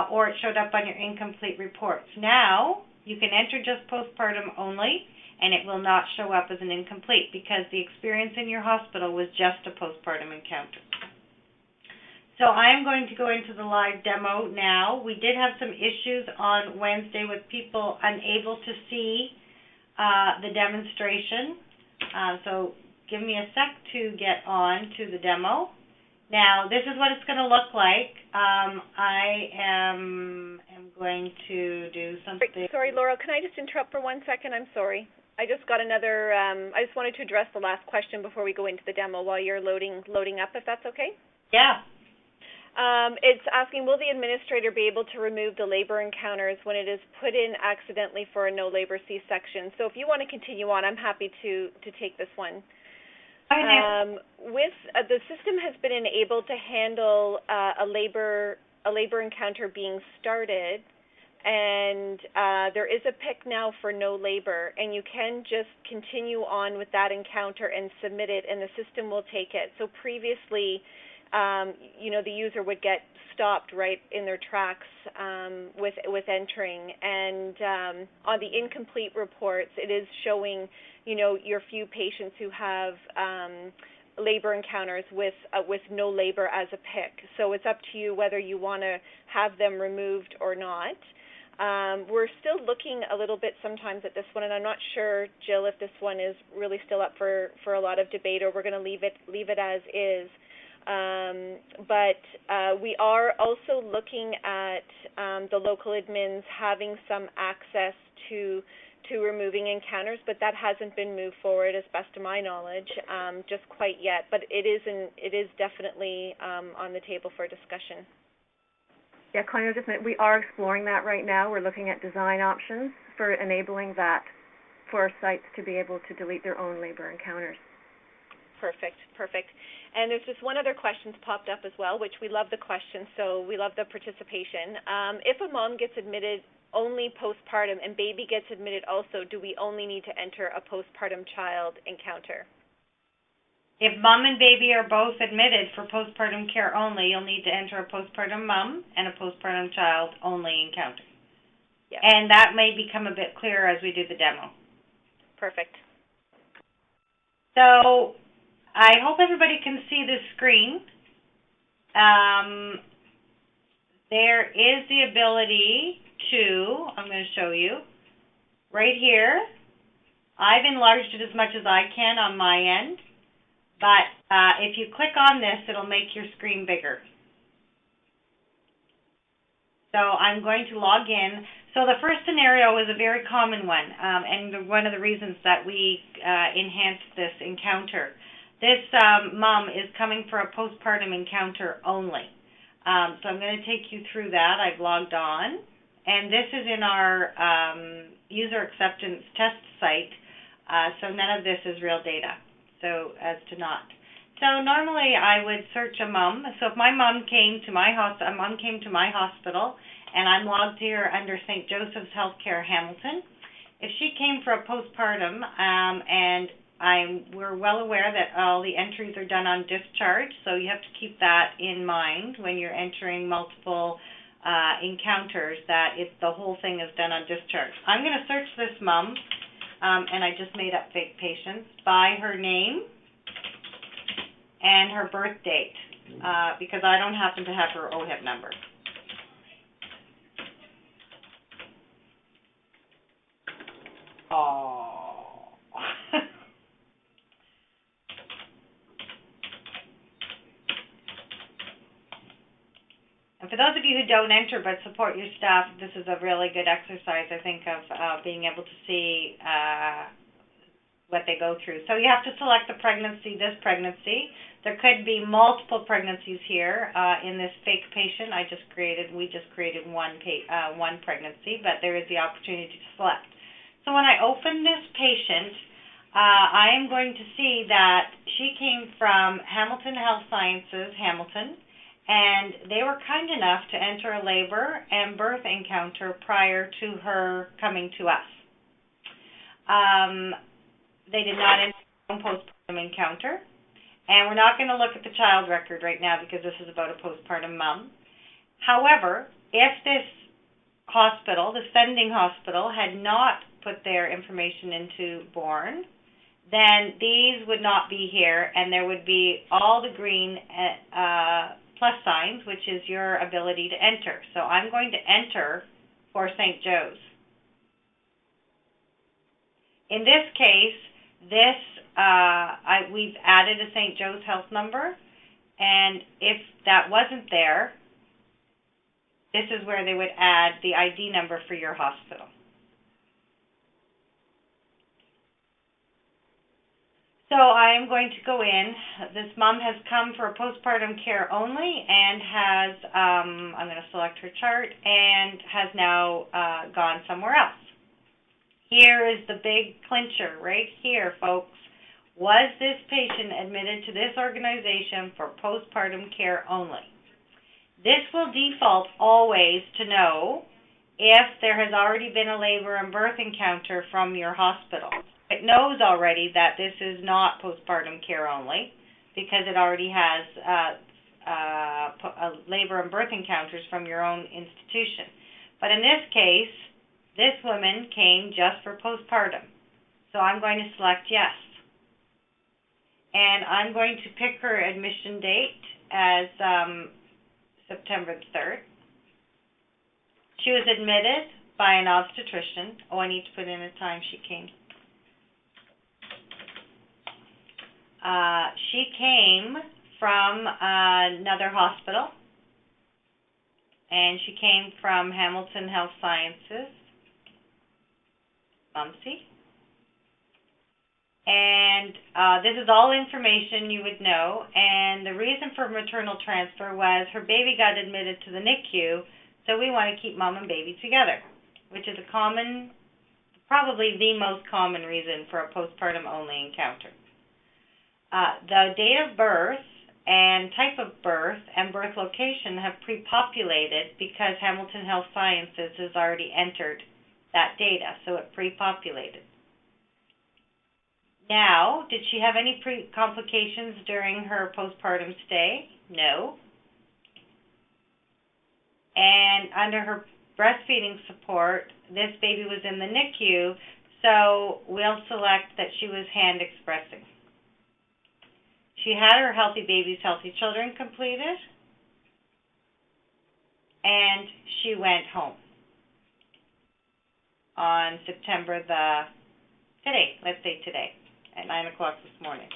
or it showed up on your incomplete reports. Now, you can enter just postpartum only, and it will not show up as an incomplete because the experience in your hospital was just a postpartum encounter. So I am going to go into the live demo now. We did have some issues on Wednesday with people unable to see the demonstration, so give me a sec to get on to the demo. Now, this is what it's going to look like. I am going to do something.
Sorry, Laurel, can I just interrupt for 1 second? I'm sorry. I just got another, I just wanted to address the last question before we go into the demo while you're loading up, if that's okay?
Yeah.
It's asking, will the administrator be able to remove the labor encounters when it is put in accidentally for a no-labor C-section? So if you want to continue on, I'm happy to take this one. The system has been enabled to handle a labor encounter being started, and there is a pick now for no labor, and you can just continue on with that encounter and submit it, and the system will take it. So previously, the user would get stopped right in their tracks with entering, and on the incomplete reports, it is showing your few patients who have labor encounters with no labor as a pick. So it's up to you whether you want to have them removed or not. We're still looking a little bit sometimes at this one, and I'm not sure, Jill, if this one is really still up for a lot of debate, or we're going to leave it as is. But we are also looking at the local admins having some access to removing encounters, but that hasn't been moved forward, as best of my knowledge, just quite yet. But it is definitely on the table for discussion.
Yeah, Connie, we are exploring that right now. We're looking at design options for enabling that for sites to be able to delete their own labor encounters.
Perfect. And there's just one other question popped up as well, which we love the question, so we love the participation. If a mom gets admitted only postpartum and baby gets admitted also, do we only need to enter a postpartum child encounter?
If mom and baby are both admitted for postpartum care only, you'll need to enter a postpartum mom and a postpartum child only encounter.
Yep.
And that may become a bit clearer as we do the demo.
Perfect.
So I hope everybody can see this screen. There is the ability to, I'm going to show you, right here. I've enlarged it as much as I can on my end. But if you click on this, it'll make your screen bigger. So I'm going to log in. So the first scenario is a very common one, and one of the reasons that we enhanced this encounter. This mom is coming for a postpartum encounter only. So I'm going to take you through that. I've logged on. And this is in our user acceptance test site, so none of this is real data. So as to not. So normally I would search a mom. So if my mom came to my hospital, and I'm logged here under St. Joseph's Healthcare Hamilton. If she came for a postpartum, and we're well aware that all the entries are done on discharge, so you have to keep that in mind when you're entering multiple encounters, that the whole thing is done on discharge. I'm going to search this mom. And I just made up fake patients by her name and her birth date, because I don't happen to have her OHIP number. Oh. And for those of you who don't enter but support your staff, this is a really good exercise, I think, of being able to see what they go through. So you have to select the pregnancy, this pregnancy. There could be multiple pregnancies here in this fake patient. We just created one pregnancy, but there is the opportunity to select. So when I open this patient, I am going to see that she came from Hamilton Health Sciences, Hamilton, and they were kind enough to enter a labor and birth encounter prior to her coming to us. They did not enter a postpartum encounter, and we're not going to look at the child record right now because this is about a postpartum mom. However, if this hospital, the sending hospital, had not put their information into Born, then these would not be here, and there would be all the green plus signs, which is your ability to enter. So I'm going to enter for St. Joe's. In this case, we've added a St. Joe's Health number, and if that wasn't there, this is where they would add the ID number for your hospital. So I am going to go in. This mom has come for postpartum care only and has, I'm going to select her chart, and has now gone somewhere else. Here is the big clincher right here, folks. Was this patient admitted to this organization for postpartum care only? This will default always to no if there has already been a labor and birth encounter from your hospital. It knows already that this is not postpartum care only because it already has labor and birth encounters from your own institution. But in this case, this woman came just for postpartum. So I'm going to select yes. And I'm going to pick her admission date as September 3rd. She was admitted by an obstetrician. Oh, I need to put in a time she came. She came from another hospital, and she came from Hamilton Health Sciences, Mumsy. And this is all information you would know, and the reason for maternal transfer was her baby got admitted to the NICU, so we want to keep mom and baby together, which is a common, probably the most common reason for a postpartum only encounter. The date of birth and type of birth and birth location have pre-populated because Hamilton Health Sciences has already entered that data, so it pre-populated. Now, did she have any complications during her postpartum stay? No. And under her breastfeeding support, this baby was in the NICU, so we'll select that she was hand expressing. She had her Healthy Babies, Healthy Children completed, and she went home on today, at 9 o'clock this morning,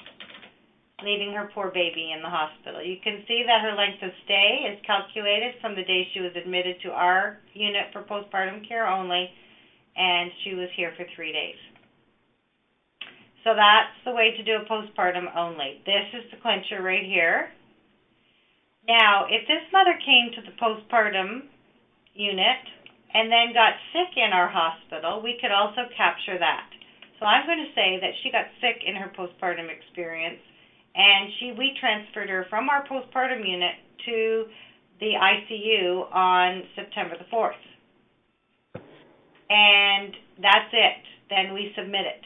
leaving her poor baby in the hospital. You can see that her length of stay is calculated from the day she was admitted to our unit for postpartum care only, and she was here for 3 days. So that's the way to do a postpartum only. This is the clincher right here. Now, if this mother came to the postpartum unit and then got sick in our hospital, we could also capture that. So I'm going to say that she got sick in her postpartum experience, and we transferred her from our postpartum unit to the ICU on September the 4th. And that's it. Then we submit it.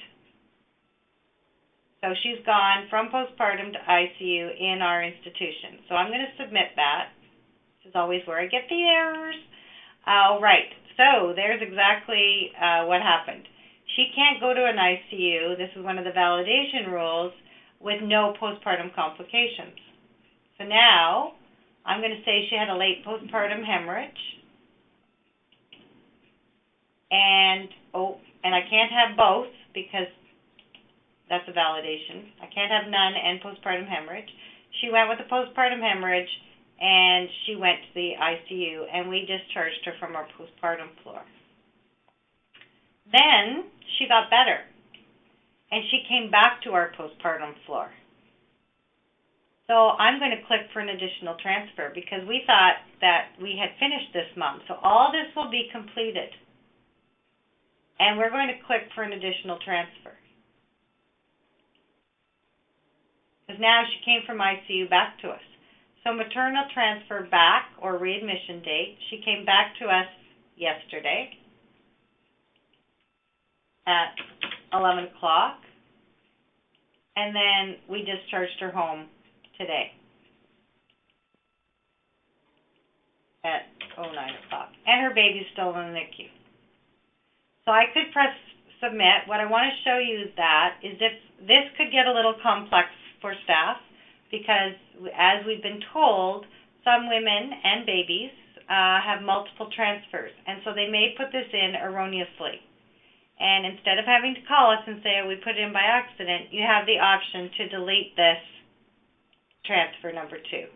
So she's gone from postpartum to ICU in our institution. So I'm going to submit that. This is always where I get the errors. All right. So there's exactly what happened. She can't go to an ICU, this is one of the validation rules, with no postpartum complications. So now I'm going to say she had a late postpartum hemorrhage. And I can't have both because that's a validation. I can't have none and postpartum hemorrhage. She went with a postpartum hemorrhage, and she went to the ICU, and we discharged her from our postpartum floor. Then she got better, and she came back to our postpartum floor. So I'm going to click for an additional transfer because we thought that we had finished this month. So all this will be completed, and we're going to click for an additional transfer. Because now she came from ICU back to us. So maternal transfer back, or readmission date, she came back to us yesterday at 11 o'clock, and then we discharged her home today at 9 o'clock. And her baby's still in the NICU. So I could press submit. What I want to show you is if this could get a little complex for staff, because as we've been told, some women and babies have multiple transfers, and so they may put this in erroneously. And instead of having to call us and say, oh, we put it in by accident, you have the option to delete this transfer number 2.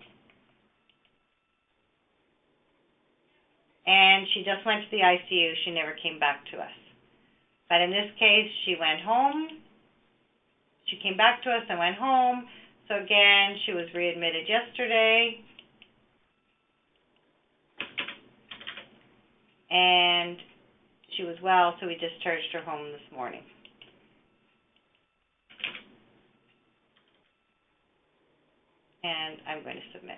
And she just went to the ICU. She never came back to us. But in this case, she went home. She came back to us and went home. So again, she was readmitted yesterday. And she was well, so we discharged her home this morning. And I'm going to submit.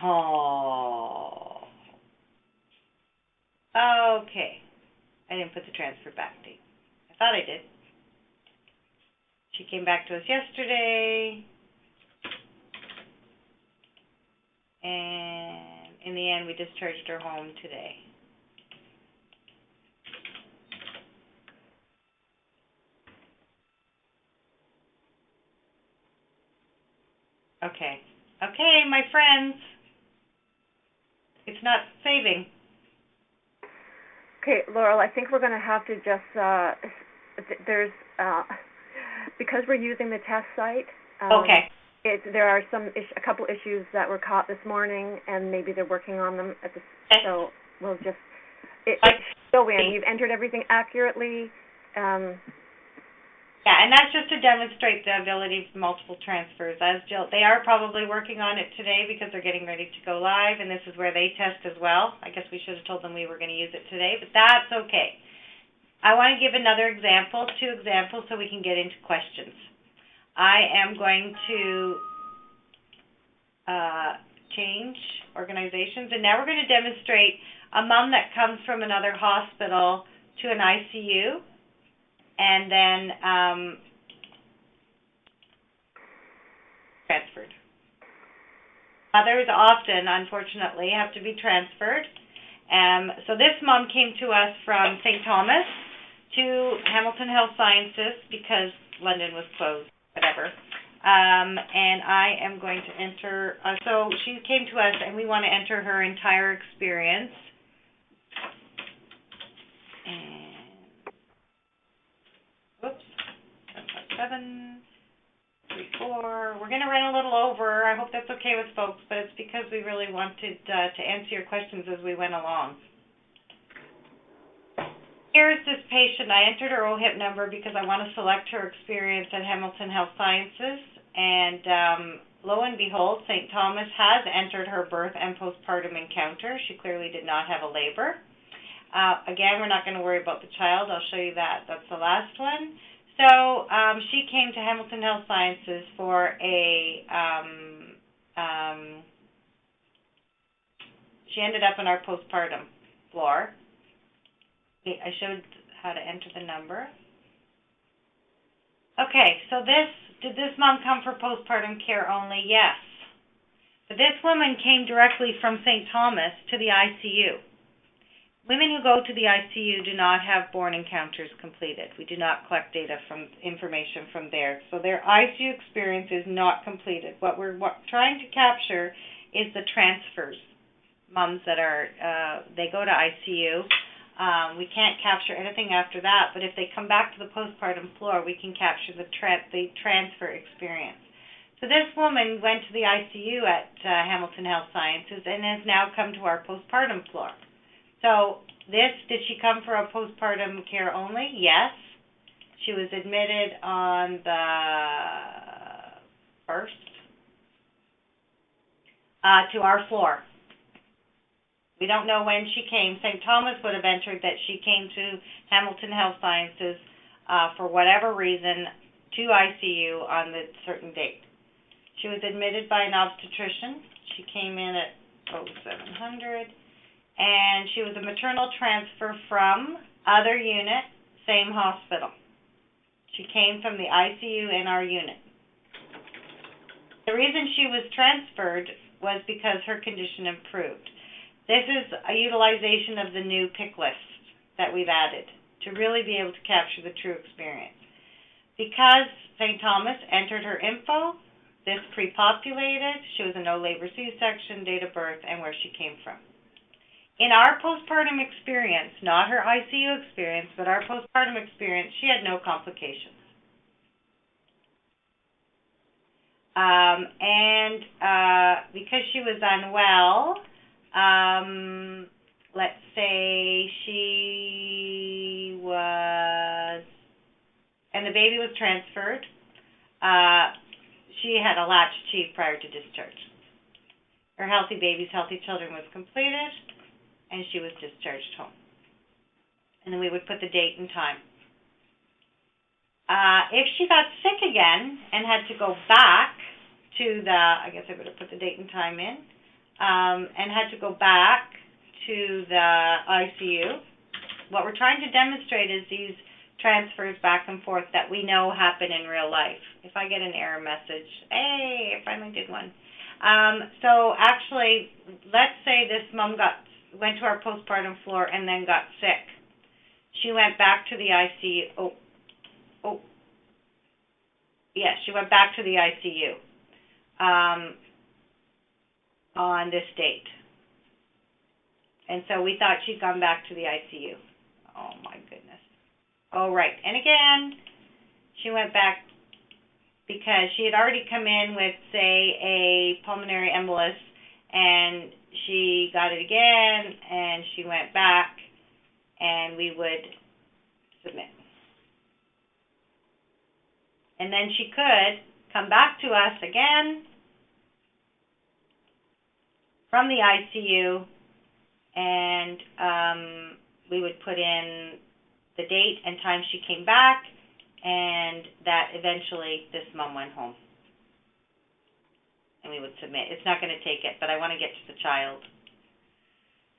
Oh. Okay. I didn't put the transfer back date. I thought I did. She came back to us yesterday. And in the end, we discharged her home today. Okay. Okay, my friends. It's not saving.
Okay, Laurel, I think we're going to have to just, there's, because we're using the test site,
Okay.
There are a couple issues that were caught this morning, and maybe they're working on them at the, so we'll just, go in. You've entered everything accurately.
Yeah, and that's just to demonstrate the ability of multiple transfers. As Jill, they are probably working on it today because they're getting ready to go live, and this is where they test as well. I guess we should have told them we were going to use it today, but that's okay. I want to give another example, 2 examples, so we can get into questions. I am going to change organizations, and now we're going to demonstrate a mom that comes from another hospital to an ICU, and then transferred. Others often, unfortunately, have to be transferred. So this mom came to us from St. Thomas to Hamilton Health Sciences because London was closed, whatever. And I am going to enter, so she came to us and we want to enter her entire experience. And, whoops, 7, 3, 4. We're going to run a little over. I hope that's okay with folks, but it's because we really wanted to answer your questions as we went along. Here's this patient. I entered her OHIP number because I want to select her experience at Hamilton Health Sciences, and lo and behold, St. Thomas has entered her birth and postpartum encounter. She clearly did not have a labor. Again, we're not going to worry about the child. I'll show you that. That's the last one. So she came to Hamilton Health Sciences for a, she ended up in our postpartum floor. I showed how to enter the number. Okay, so did this mom come for postpartum care only? Yes. But this woman came directly from St. Thomas to the ICU. Women who go to the ICU do not have born encounters completed. We do not collect information from there. So their ICU experience is not completed. What we're trying to capture is the transfers. Moms that are, they go to ICU. We can't capture anything after that, but if they come back to the postpartum floor, we can capture the transfer experience. So this woman went to the ICU at Hamilton Health Sciences and has now come to our postpartum floor. So did she come for a postpartum care only? Yes. She was admitted on the 1st to our floor. We don't know when she came. St. Thomas would have entered that she came to Hamilton Health Sciences for whatever reason to ICU on the certain date. She was admitted by an obstetrician. She came in at 0700. And she was a maternal transfer from other unit, same hospital. She came from the ICU in our unit. The reason she was transferred was because her condition improved. This is a utilization of the new pick list that we've added to really be able to capture the true experience. Because St. Thomas entered her info, this pre-populated, she was a no labor C-section, date of birth, and where she came from. In our postpartum experience, not her ICU experience, but our postpartum experience, she had no complications. Because she was unwell, let's say she was, and the baby was transferred, she had a latch achieved prior to discharge. Her Healthy Babies, Healthy Children was completed, and she was discharged home. And then we would put the date and time. If she got sick again and had to go back to the, I guess I better put the date and time in, and had to go back to the ICU, what we're trying to demonstrate is these transfers back and forth that we know happen in real life. If I get an error message, hey, I finally did one. So actually, let's say this mom went to our postpartum floor and then got sick. She went back to the ICU. Yes, she went back to the ICU on this date. And so we thought she'd gone back to the ICU. Oh, my goodness. Oh, right. And again, she went back because she had already come in with, say, a pulmonary embolus, and she got it again, and she went back, and we would submit. And then she could come back to us again from the ICU, and we would put in the date and time she came back, and that eventually this mom went home. And we would submit. It's not going to take it, but I want to get to the child.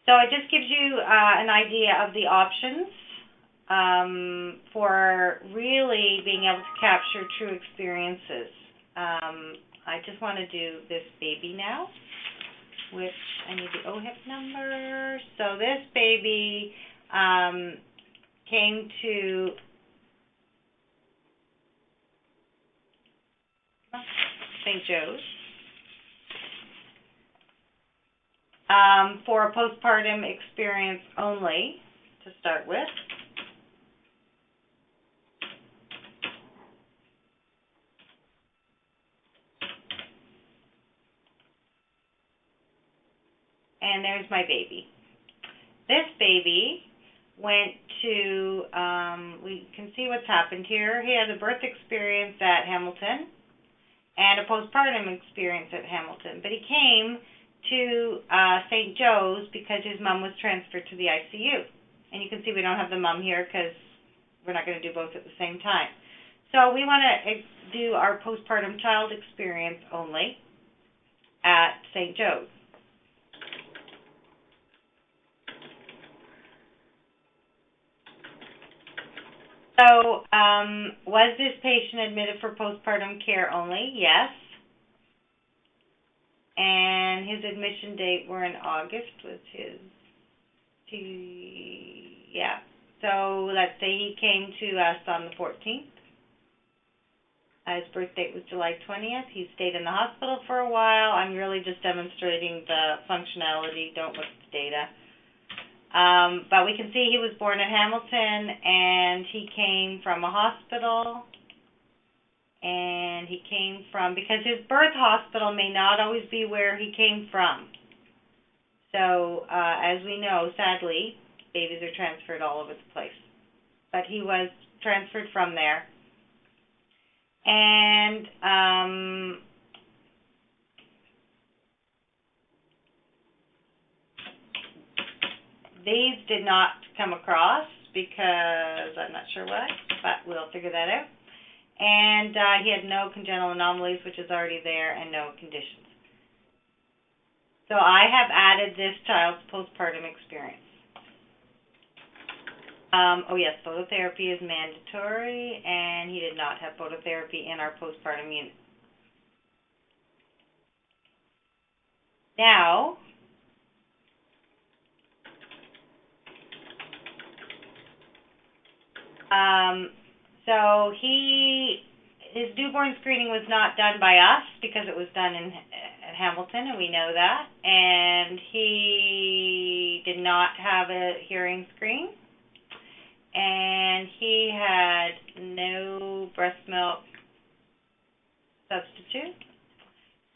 So it just gives you an idea of the options for really being able to capture true experiences. I just want to do this baby now, which I need the OHIP number. So this baby came to St. Joe's for a postpartum experience only to start with. And there's my baby. This baby went to, we can see what's happened here. He has a birth experience at Hamilton and a postpartum experience at Hamilton. But he came to St. Joe's because his mom was transferred to the ICU. And you can see we don't have the mom here because we're not going to do both at the same time. So we want to do our postpartum child experience only at St. Joe's. So, was this patient admitted for postpartum care only? Yes. And his admission date were in August was his, yeah. So let's say he came to us on the 14th. His birth date was July 20th. He stayed in the hospital for a while. I'm really just demonstrating the functionality. Don't look at the data. But we can see he was born at Hamilton, and he came from a hospital, and he came from, because his birth hospital may not always be where he came from. So, as we know, sadly, babies are transferred all over the place. But he was transferred from there. And these did not come across because I'm not sure why, but we'll figure that out. And he had no congenital anomalies, which is already there, and no conditions. So I have added this child's postpartum experience. Oh yes, phototherapy is mandatory, and he did not have phototherapy in our postpartum unit. Now, so his newborn screening was not done by us because it was done at Hamilton, and we know that. And he did not have a hearing screen, and he had no breast milk substitute.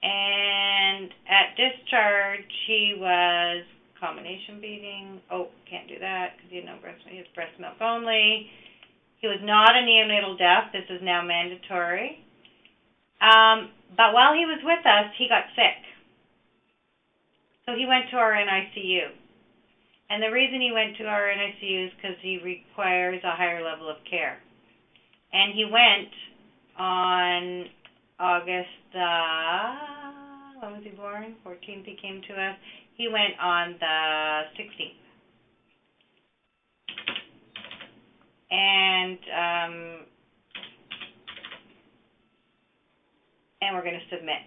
And at discharge, he was combination feeding. Oh, can't do that because he had no breast milk. He was breast milk only. He was not a neonatal death. This is now mandatory. But while he was with us, he got sick. So he went to our NICU. And the reason he went to our NICU is because he requires a higher level of care. And he went on August, when was he born? 14th he came to us. He went on the 16th. And we're going to submit.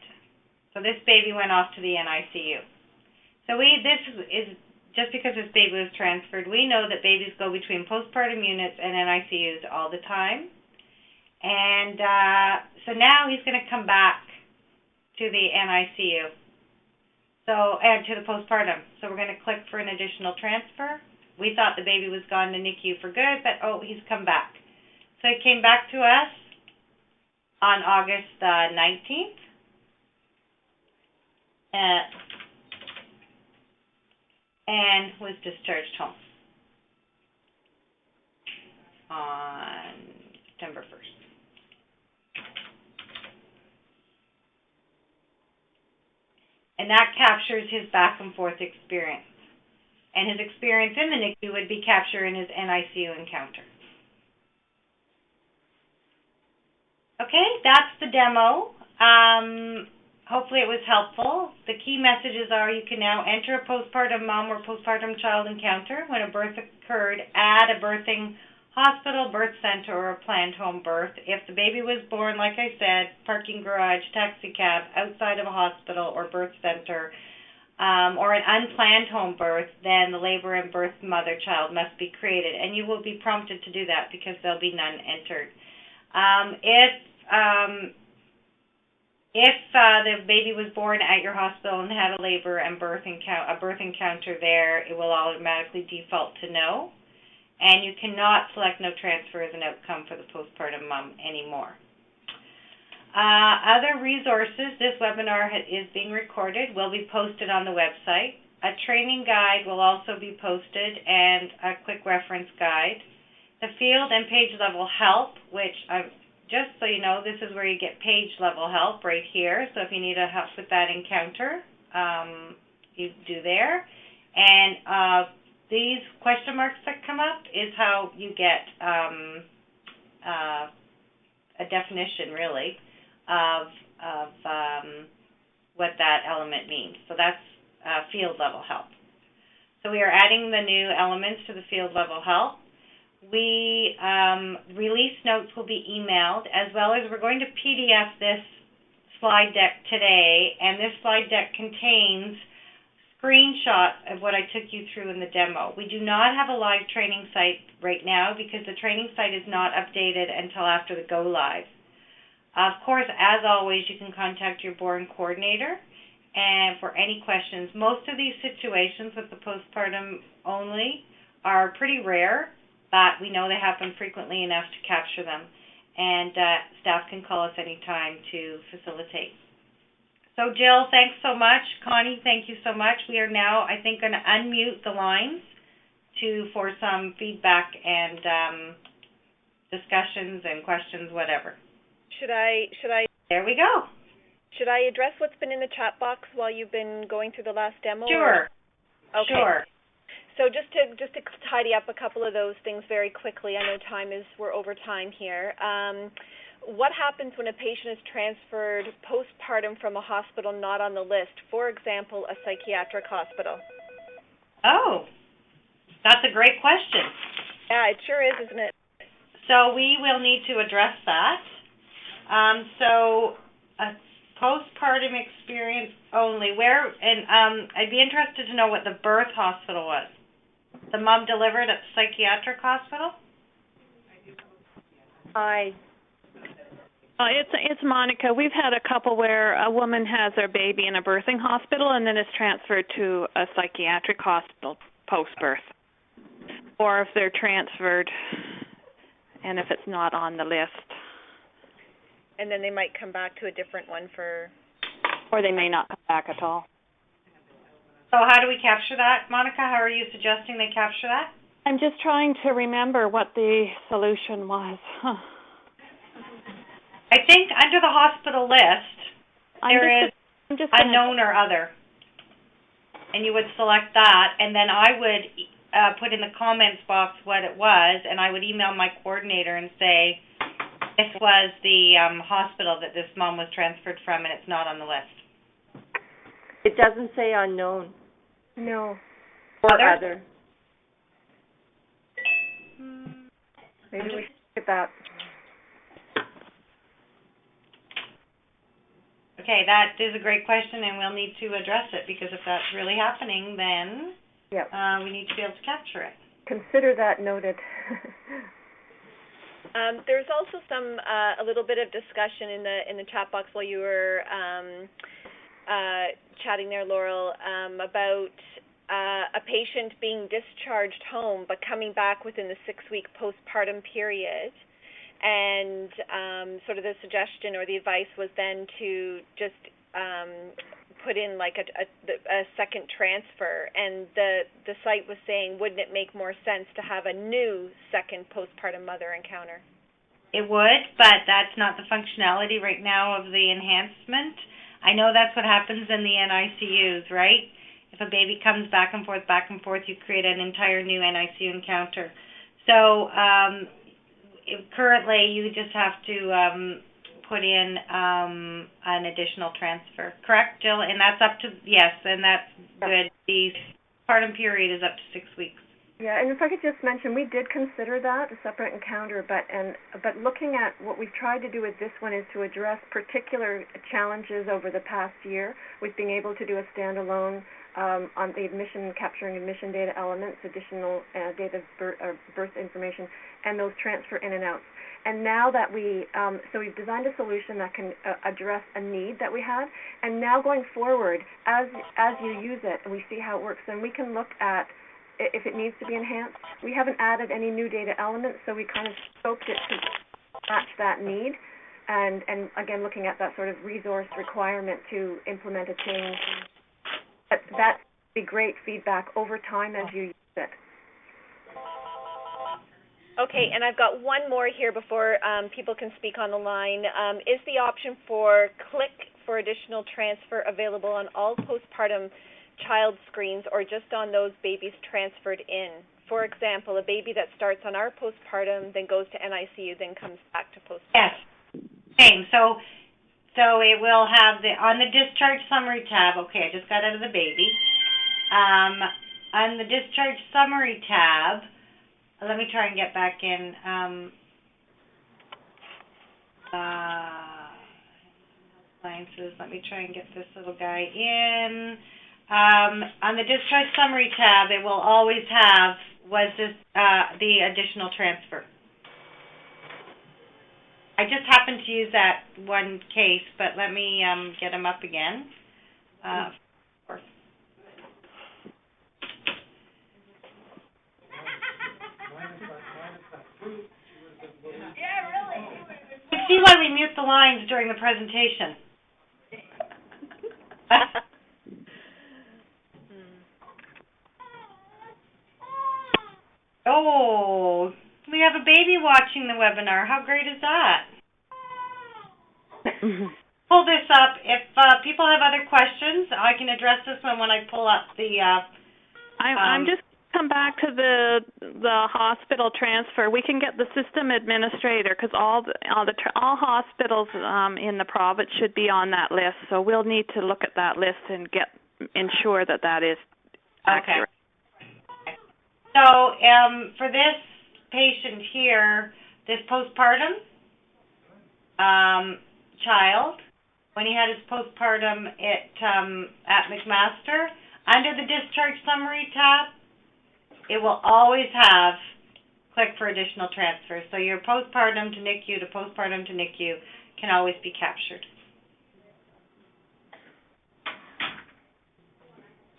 So this baby went off to the NICU. So this is just because this baby was transferred, we know that babies go between postpartum units and NICUs all the time. And so now he's going to come back to the NICU. So, and to the postpartum. So we're going to click for an additional transfer. We thought the baby was gone to NICU for good, but he's come back. So he came back to us on August 19th. And was discharged home on September 1st. And that captures his back and forth experience. And his experience in the NICU would be captured in his NICU encounter. Okay, that's the demo. Hopefully it was helpful. The key messages are you can now enter a postpartum mom or postpartum child encounter when a birth occurred at a birthing hospital, birth center, or a planned home birth. If the baby was born, like I said, parking garage, taxi cab, outside of a hospital or birth center, or an unplanned home birth, then the labor and birth mother-child must be created, and you will be prompted to do that because there'll be none entered. If the baby was born at your hospital and had a labor and birth encounter there, it will automatically default to no, and you cannot select no transfer as an outcome for the postpartum mom anymore. Other resources, this webinar is being recorded, will be posted on the website. A training guide will also be posted and a quick reference guide. The field and page level help, which just so you know, this is where you get page level help right here. So if you need help with that encounter, you do there. And these question marks that come up is how you get a definition, really, of what that element means. So that's field level help. So we are adding the new elements to the field level help. We release notes will be emailed, as well as we're going to PDF this slide deck today, and this slide deck contains screenshots of what I took you through in the demo. We do not have a live training site right now because the training site is not updated until after the go live. Of course, as always, you can contact your board coordinator and for any questions. Most of these situations with the postpartum only are pretty rare, but we know they happen frequently enough to capture them. And staff can call us anytime to facilitate. So Jill, thanks so much. Connie, thank you so much. We are now, I think, going to unmute the lines for some feedback and discussions and questions, whatever.
Should I?
There we go.
Should I address what's been in the chat box while you've been going through the last demo?
Sure.
Okay.
Sure.
So just to tidy up a couple of those things very quickly, I know we're over time here. What happens when a patient is transferred postpartum from a hospital not on the list, for example, a psychiatric hospital?
Oh, that's a great question.
Yeah, it sure is, isn't it?
So we will need to address that. So a postpartum experience only. I'd be interested to know what the birth hospital was. The mom delivered at the psychiatric hospital?
It's Monica. We've had a couple where a woman has their baby in a birthing hospital and then is transferred to a psychiatric hospital post-birth. Or if they're transferred and if it's not on the list.
And then they might come back to a different one for...
Or they may not come back at all.
So how do we capture that, Monica? How are you suggesting they capture that?
I'm just trying to remember what the solution was.
I think under the hospital list, there is unknown or other. And you would select that, and then I would put in the comments box what it was, and I would email my coordinator and say, this was the hospital that this mom was transferred from, and it's not on the list.
It doesn't say unknown.
No.
Or other.
Maybe we should look at that.
Okay, that is a great question, and we'll need to address it, because if that's really happening, then we need to be able to capture it.
Consider that noted.
There's also a little bit of discussion in the chat box while you were chatting there, Laurel, about a patient being discharged home but coming back within the 6-week postpartum period. And sort of the suggestion or the advice was then to just put in like a second transfer. And the site was saying, wouldn't it make more sense to have a new second postpartum mother encounter?
It would, but that's not the functionality right now of the enhancement. I know that's what happens in the NICUs, right? If a baby comes back and forth, you create an entire new NICU encounter. So currently you just have to put in an additional transfer. Correct, Jill? And that's up to, yes, and that's good. The postpartum period is up to 6 weeks.
Yeah, and if I could just mention, we did consider that a separate encounter, but looking at what we've tried to do with this one is to address particular challenges over the past year with being able to do a standalone on the capturing admission data elements, additional data birth information, and those transfer in and outs. And now that so we've designed a solution that can address a need that we had, and now going forward, as you use it and we see how it works, then we can look at if it needs to be enhanced. We haven't added any new data elements, so we kind of scoped it to match that need, and again, looking at that sort of resource requirement to implement a change. That'd be great feedback over time as you use it.
Okay, and I've got one more here before people can speak on the line. Is the option for click for additional transfer available on all postpartum child screens or just on those babies transferred in? For example, a baby that starts on our postpartum, then goes to NICU, then comes back to postpartum.
Yes, same. So it will have on the discharge summary tab. Okay, I just got out of the baby. On the discharge summary tab, let me try and get back in. Sciences. Let me try and get this little guy in. On the discharge summary tab, it will always have the additional transfer. I just happened to use that one case, but let me get him up again. You see why we mute the lines during the presentation. Oh, we have a baby watching the webinar. How great is that? Pull this up. If people have other questions, I can address this one when I pull up the...
I'm just come back to the hospital transfer. We can get the system administrator because all hospitals in the province should be on that list. So we'll need to look at that list and ensure that is accurate.
Okay. So for this patient here, this postpartum child, when he had his postpartum at McMaster, under the discharge summary tab, it will always have click for additional transfers. So your postpartum to NICU to postpartum to NICU can always be captured.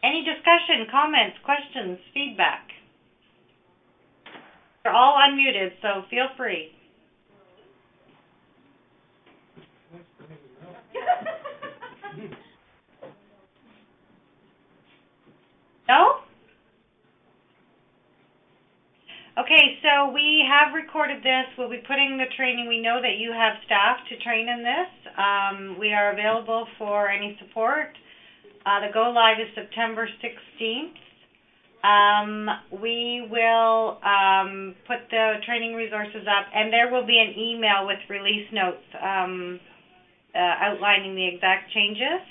Any discussion, comments, questions, feedback? They're all unmuted, so feel free. No? Okay, so we have recorded this. We'll be putting the training. We know that you have staff to train in this. We are available for any support. The go live is September 16th. We will put the training resources up, and there will be an email with release notes outlining the exact changes.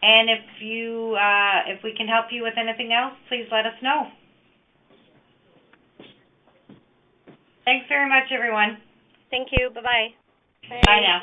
And if we can help you with anything else, please let us know. Thanks very much, everyone.
Thank you. Bye-bye.
Bye now.